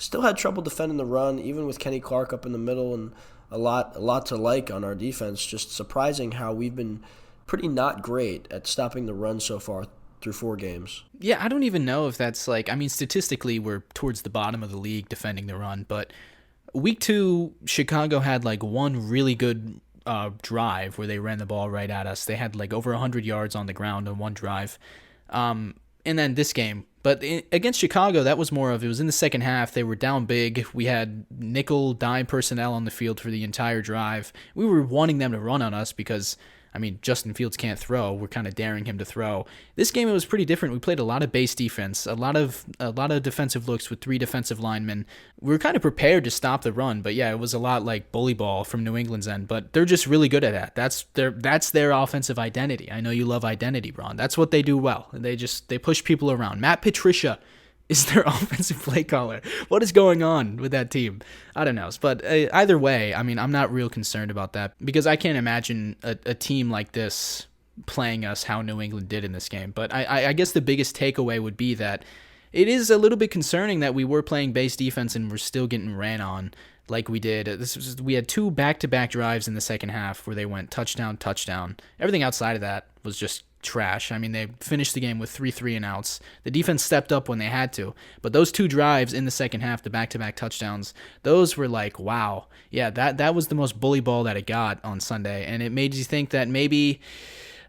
Speaker 2: Still had trouble defending the run, even with Kenny Clark up in the middle, and a lot to like on our defense. Just surprising how we've been pretty not great at stopping the run so far through 4 games.
Speaker 1: Yeah, I don't even know if that's like, I mean, statistically we're towards the bottom of the league defending the run, but week 2, Chicago had like one really good drive where they ran the ball right at us. They had like over 100 yards on the ground on one drive. And then this game, but against Chicago, that was more of, it was in the second half. They were down big. We had nickel dime personnel on the field for the entire drive. We were wanting them to run on us because, I mean, Justin Fields can't throw. We're kind of daring him to throw. This game, it was pretty different. We played a lot of base defense, a lot of defensive looks with 3 defensive linemen. We were kind of prepared to stop the run, but yeah, it was a lot like bully ball from New England's end. But they're just really good at that. That's their offensive identity. I know you love identity, Bron. That's what they do well. They push people around. Matt Patricia is their offensive play caller. What is going on with that team? I don't know. But either way, I mean, I'm not real concerned about that because I can't imagine a team like this playing us how New England did in this game. But I guess the biggest takeaway would be that it is a little bit concerning that we were playing base defense and we're still getting ran on like we did. We had 2 back-to-back drives in the second half where they went touchdown, touchdown. Everything outside of that was just trash. I mean, they finished the game with 3 3-and-outs. The defense stepped up when they had to, but those 2 drives in the second half, the back-to-back touchdowns, those were like, wow. Yeah, that was the most bully ball that it got on Sunday, and it made you think that maybe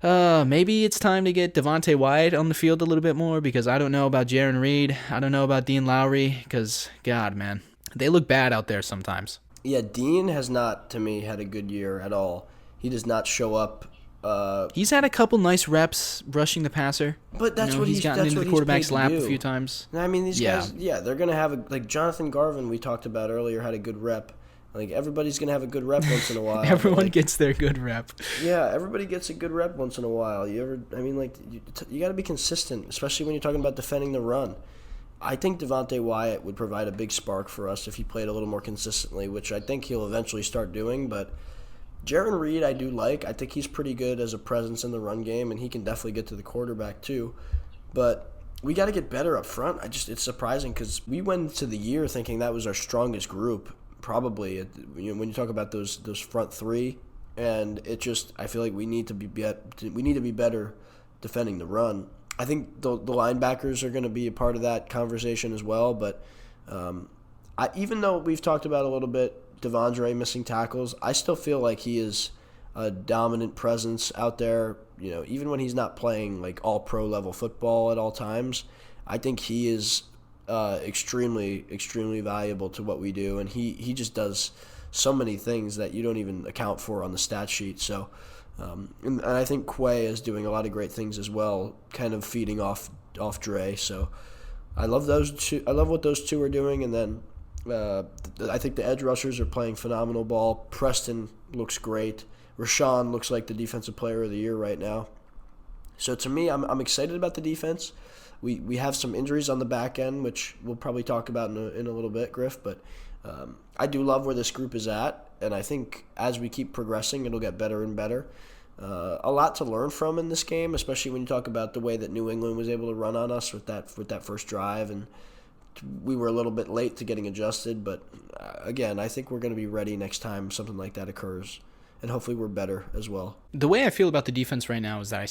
Speaker 1: it's time to get Devontae Wyatt on the field a little bit more, because I don't know about Jaron Reed. I don't know about Dean Lowry, because, God, man, they look bad out there sometimes.
Speaker 2: Yeah, Dean has not, to me, had a good year at all. He does not show up
Speaker 1: He's had a couple nice reps rushing the passer.
Speaker 2: But that's what
Speaker 1: he's gotten into the quarterback's lap a few
Speaker 2: do.
Speaker 1: times.
Speaker 2: I mean, these guys, they're gonna have like Jonathan Garvin we talked about earlier had a good rep. Like everybody's gonna have a good rep once in a while.
Speaker 1: Everyone gets their good rep.
Speaker 2: Yeah, everybody gets a good rep once in a while. You got to be consistent, especially when you're talking about defending the run. I think Devontae Wyatt would provide a big spark for us if he played a little more consistently, which I think he'll eventually start doing. But Jaron Reed, I do like. I think he's pretty good as a presence in the run game, and he can definitely get to the quarterback too. But we got to get better up front. It's surprising because we went into the year thinking that was our strongest group, probably. When you talk about those front three, and I feel like we need to be better defending the run. I think the linebackers are going to be a part of that conversation as well. But even though we've talked about a little bit Devondre missing tackles, I still feel like he is a dominant presence out there. Even when he's not playing like all pro level football at all times, I think he is extremely, extremely valuable to what we do, and he just does so many things that you don't even account for on the stat sheet. So. And I think Quay is doing a lot of great things as well, kind of feeding off Dre. So I love those two. I love what those two are doing. And then I think the edge rushers are playing phenomenal ball. Preston looks great. Rashawn looks like the defensive player of the year right now. So to me, I'm excited about the defense. We have some injuries on the back end, which we'll probably talk about in a little bit, Griff. But I do love where this group is at, and I think as we keep progressing, it'll get better and better. A lot to learn from in this game, especially when you talk about the way that New England was able to run on us with that first drive, and we were a little bit late to getting adjusted. But again, I think we're going to be ready next time something like that occurs, and hopefully we're better as well.
Speaker 1: The way I feel about the defense right now is that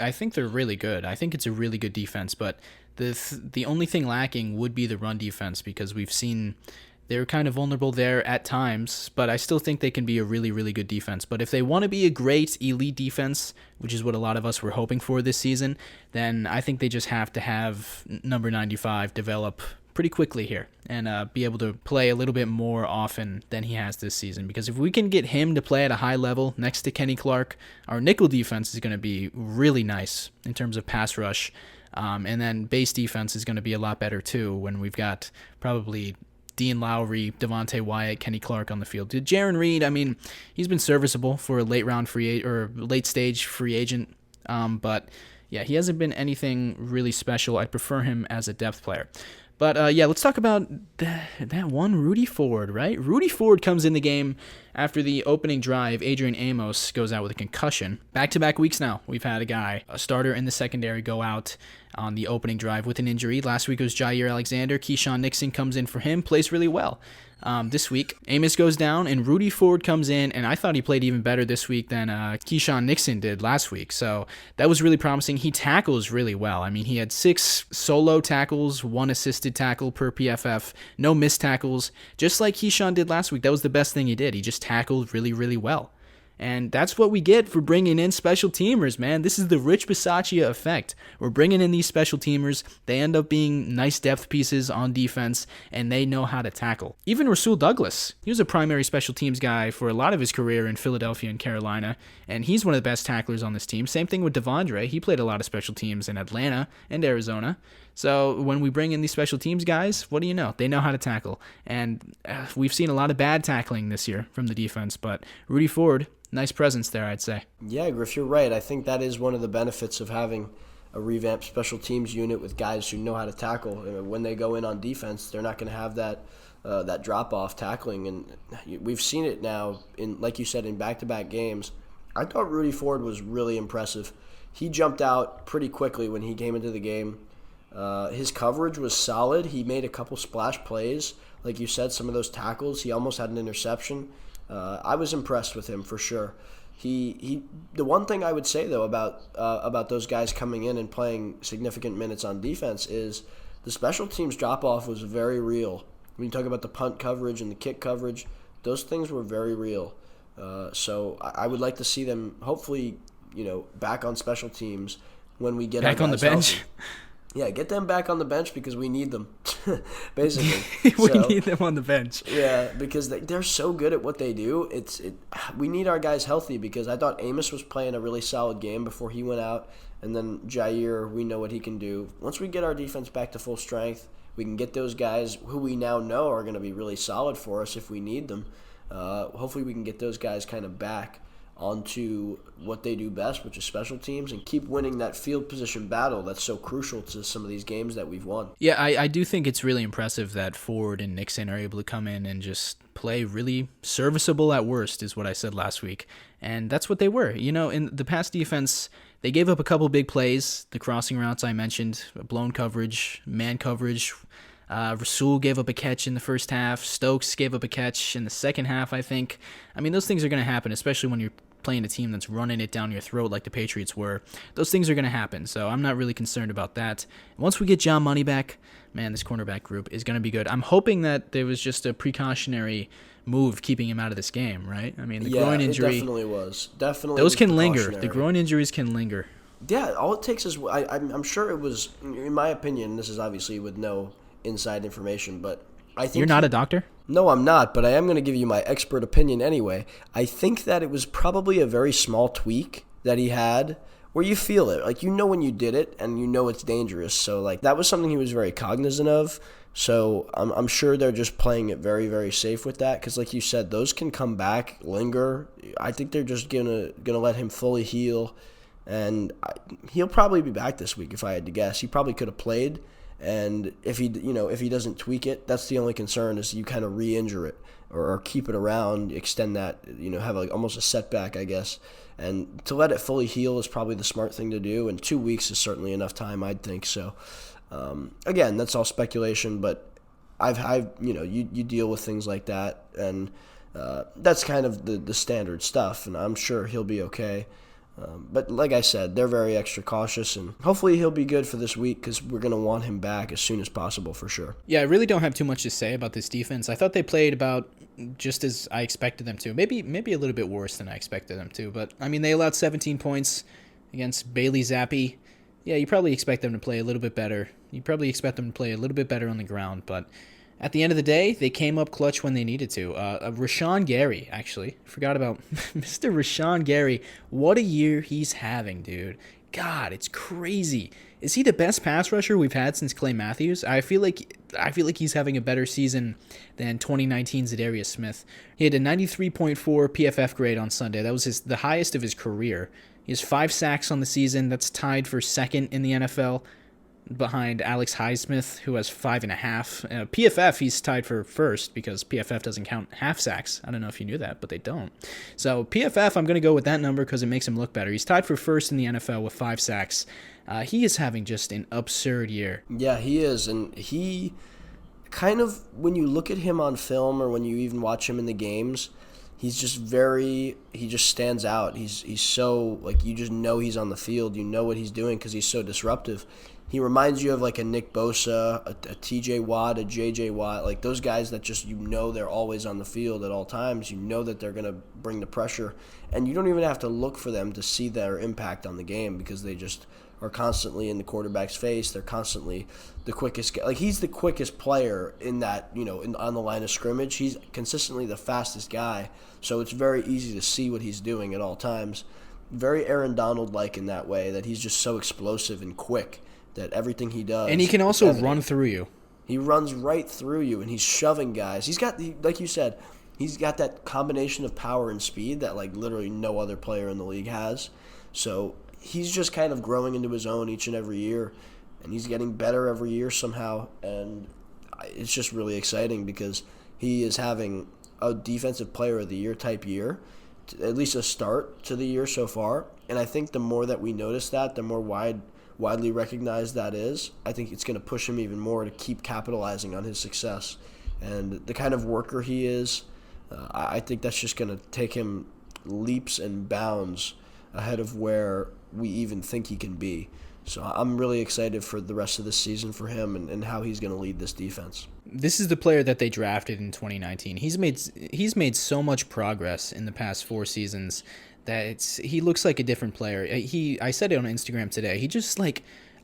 Speaker 1: I think they're really good. I think it's a really good defense, but the only thing lacking would be the run defense, because we've seen they're kind of vulnerable there at times, but I still think they can be a really, really good defense. But if they want to be a great elite defense, which is what a lot of us were hoping for this season, then I think they just have to have number 95 develop pretty quickly here and be able to play a little bit more often than he has this season. Because if we can get him to play at a high level next to Kenny Clark, our nickel defense is going to be really nice in terms of pass rush. And then base defense is going to be a lot better too when we've got probably Dean Lowry, Devontae Wyatt, Kenny Clark on the field. Jaron Reed, I mean, he's been serviceable for a late stage free agent, but yeah, he hasn't been anything really special. I'd prefer him as a depth player. But let's talk about that one Rudy Ford, right? Rudy Ford comes in the game after the opening drive. Adrian Amos goes out with a concussion. Back-to-back weeks now, we've had a starter in the secondary, go out on the opening drive with an injury. Last week it was Jair Alexander. Keyshawn Nixon comes in for him, plays really well. This week, Amos goes down, and Rudy Ford comes in, and I thought he played even better this week than Keyshawn Nixon did last week, so that was really promising. He tackles really well. I mean, he had 6 solo tackles, 1 assisted tackle per PFF, no missed tackles, just like Keyshawn did last week. That was the best thing he did. He just tackled really, really well. And that's what we get for bringing in special teamers, man. This is the Rich Bisaccia effect. We're bringing in these special teamers. They end up being nice depth pieces on defense, and they know how to tackle. Even Rasul Douglas, he was a primary special teams guy for a lot of his career in Philadelphia and Carolina, and he's one of the best tacklers on this team. Same thing with Devondre. He played a lot of special teams in Atlanta and Arizona. So when we bring in these special teams guys, what do you know? They know how to tackle. And we've seen a lot of bad tackling this year from the defense, but Rudy Ford, nice presence there, I'd say.
Speaker 2: Yeah, Griff, you're right. I think that is one of the benefits of having a revamped special teams unit with guys who know how to tackle. When they go in on defense, they're not going to have that drop-off tackling. And we've seen it now, like you said, in back-to-back games. I thought Rudy Ford was really impressive. He jumped out pretty quickly when he came into the game. His coverage was solid. He made a couple splash plays. Like you said, some of those tackles, he almost had an interception. I was impressed with him for sure. The one thing I would say though about those guys coming in and playing significant minutes on defense is the special teams drop off was very real. When you talk about the punt coverage and the kick coverage, those things were very real. So I would like to see them hopefully back on special teams when we get
Speaker 1: back on the bench.
Speaker 2: Healthy. Yeah, get them back on the bench because we need them, basically.
Speaker 1: We
Speaker 2: So,
Speaker 1: need them on the bench.
Speaker 2: yeah, because they're so good at what they do. We need our guys healthy because I thought Amos was playing a really solid game before he went out, and then Jair, we know what he can do. Once we get our defense back to full strength, we can get those guys who we now know are going to be really solid for us if we need them. Hopefully we can get those guys kind of back onto what they do best, which is special teams, and keep winning that field position battle that's so crucial to some of these games that we've won.
Speaker 1: Yeah, I do think it's really impressive that Ford and Nixon are able to come in and just play really serviceable at worst, is what I said last week. And that's what they were. In the past defense, they gave up a couple big plays. The crossing routes I mentioned, blown coverage, man coverage. Rasul gave up a catch in the first half. Stokes gave up a catch in the second half, I think. I mean, those things are going to happen, especially when you're playing a team that's running it down your throat like the Patriots were. Those things are going to happen, so I'm not really concerned about that. Once we get John Money back, man, this cornerback group is going to be good. I'm hoping that there was just a precautionary move keeping him out of this game, right? I mean, the groin injury.
Speaker 2: It definitely was. Definitely.
Speaker 1: Those can linger. The groin injuries can linger.
Speaker 2: Yeah, all it takes is I'm sure it was, in my opinion, this is obviously with no inside information, but I think
Speaker 1: you're not a doctor?
Speaker 2: No, I'm not, but I am going to give you my expert opinion anyway. I think that it was probably a very small tweak that he had where you feel it. Like, when you did it and it's dangerous. So, that was something he was very cognizant of. So, I'm sure they're just playing it very, very safe with that because, like you said, those can come back, linger. I think they're just gonna let him fully heal, and he'll probably be back this week if I had to guess. He probably could have played. And if he doesn't tweak it, that's the only concern is you kind of re-injure it or keep it around, extend that, have almost a setback, I guess. And to let it fully heal is probably the smart thing to do. And 2 weeks is certainly enough time, I'd think. So, again, that's all speculation, but you deal with things like that, and that's kind of the standard stuff. And I'm sure he'll be okay. But like I said, they're very extra cautious, and hopefully he'll be good for this week because we're going to want him back as soon as possible for sure.
Speaker 1: Yeah, I really don't have too much to say about this defense. I thought they played about just as I expected them to. Maybe a little bit worse than I expected them to. But, I mean, they allowed 17 points against Bailey Zappi. Yeah, you probably expect them to play a little bit better. You probably expect them to play a little bit better on the ground, but at the end of the day, they came up clutch when they needed to. Rashawn Gary, actually. Forgot about Mr. Rashawn Gary. What a year he's having, dude. God, it's crazy. Is he the best pass rusher we've had since Clay Matthews? I feel like he's having a better season than 2019's Zadarius Smith. He had a 93.4 PFF grade on Sunday. That was the highest of his career. He has 5 sacks on the season. That's tied for second in the NFL. Behind Alex Highsmith, who has 5.5. PFF, he's tied for first because PFF doesn't count half sacks. I don't know if you knew that, but they don't. So PFF, I'm going to go with that number because it makes him look better. He's tied for first in the NFL with 5 sacks. He is having just an absurd year.
Speaker 2: Yeah, he is, and he kind of, when you look at him on film or when you even watch him in the games, he's just he just stands out. He's so, you just know he's on the field. You know what he's doing because he's so disruptive. He reminds you of a Nick Bosa, a TJ Watt, a JJ Watt, those guys that just they're always on the field at all times. You know that they're going to bring the pressure, and you don't even have to look for them to see their impact on the game because they just are constantly in the quarterback's face. They're constantly the quickest guy. He's the quickest player in that, on the line of scrimmage. He's consistently the fastest guy, so it's very easy to see what he's doing at all times. Very Aaron Donald-like in that way, that he's just so explosive and quick. That everything he does,
Speaker 1: and he can also run through you.
Speaker 2: He runs right through you, and he's shoving guys. He's got like you said, he's got that combination of power and speed that literally no other player in the league has. So he's just kind of growing into his own each and every year, and he's getting better every year somehow. And it's just really exciting because he is having a Defensive Player of the Year type year, at least a start to the year so far. And I think the more that we notice that, the more widely recognized that is, I think it's going to push him even more to keep capitalizing on his success. And the kind of worker he is, I think that's just going to take him leaps and bounds ahead of where we even think he can be. So I'm really excited for the rest of this season for him and how he's going to lead this defense.
Speaker 1: This is the player that they drafted in 2019. He's made so much progress in the past 4 seasons that he looks like a different player. I said it on Instagram today. He just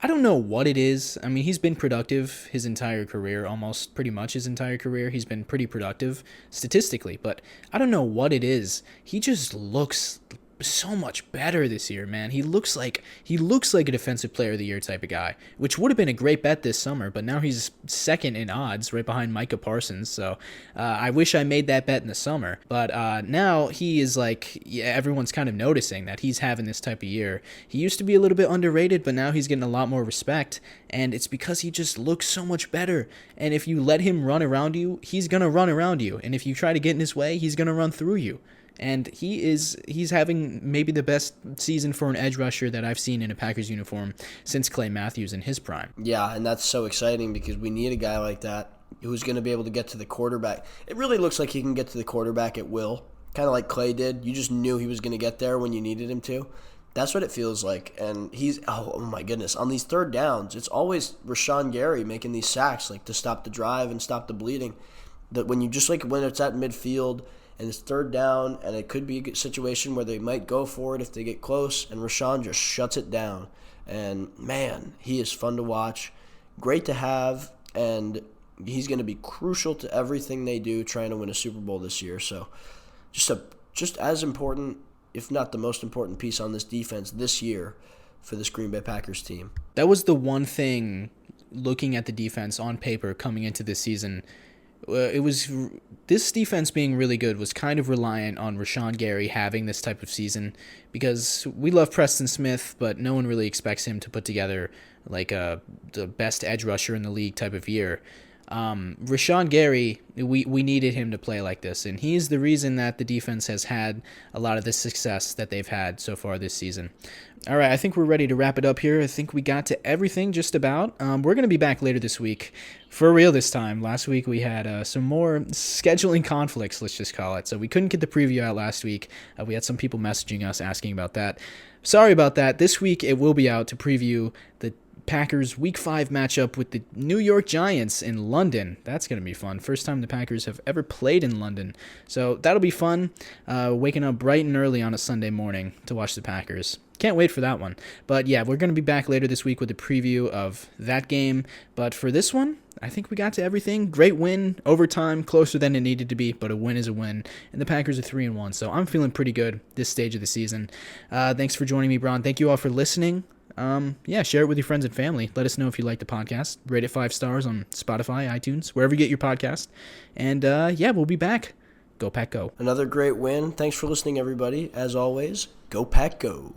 Speaker 1: I don't know what it is. I mean, he's been productive his entire career, almost pretty much his entire career. He's been pretty productive statistically, but I don't know what it is. He just looks so much better this year, man. He looks like a defensive player of the year type of guy, which would have been a great bet this summer, but now he's second in odds right behind Micah Parsons. So I wish I made that bet in the summer, but now he is like, yeah, everyone's kind of noticing that he's having this type of year. He used to be a little bit underrated, but now he's getting a lot more respect, and it's because he just looks so much better. And if you let him run around you, he's gonna run around you, and if you try to get in his way, he's gonna run through you. And he's having maybe the best season for an edge rusher that I've seen in a Packers uniform since Clay Matthews in his prime.
Speaker 2: Yeah, and that's so exciting because we need a guy like that who's going to be able to get to the quarterback. It really looks like he can get to the quarterback at will, kind of like Clay did. You just knew he was going to get there when you needed him to. That's what it feels like. And he's, oh my goodness, on these third downs, it's always Rashawn Gary making these sacks like to stop the drive and stop the bleeding. That when you just like when it's at midfield and it's third down, and it could be a situation where they might go for it if they get close, and Rashawn just shuts it down. And, man, he is fun to watch, great to have, and he's going to be crucial to everything they do trying to win a Super Bowl this year. So just as important, if not the most important piece on this defense this year for this Green Bay Packers team.
Speaker 1: That was the one thing, looking at the defense on paper coming into this season, it was this defense being really good was kind of reliant on Rashawn Gary having this type of season, because we love Preston Smith, but no one really expects him to put together like the best edge rusher in the league type of year. Rashawn Gary, we needed him to play like this, and he's the reason that the defense has had a lot of the success that they've had so far this season. All right, I think we're ready to wrap it up here. I think we got to everything just about. We're going to be back later this week, for real this time. Last week we had some more scheduling conflicts, let's just call it, so we couldn't get the preview out last week. We had some people messaging us asking about that. Sorry about that. This week it will be out to preview the Packers Week 5 matchup with the New York Giants in London. That's going to be fun. First time the Packers have ever played in London. So that'll be fun. Waking up bright and early on a Sunday morning to watch the Packers. Can't wait for that one. But yeah, we're going to be back later this week with a preview of that game. But for this one, I think we got to everything. Great win, overtime, closer than it needed to be, but a win is a win. And the Packers are 3-1, so I'm feeling pretty good this stage of the season. Thanks for joining me, Bron. Thank you all for listening. Share it with your friends and family. Let us know if you like the podcast. Rate it 5 stars on Spotify, iTunes, wherever you get your podcast. And we'll be back. Go Pack Go.
Speaker 2: Another great win. Thanks for listening, everybody. As always, go Pack Go.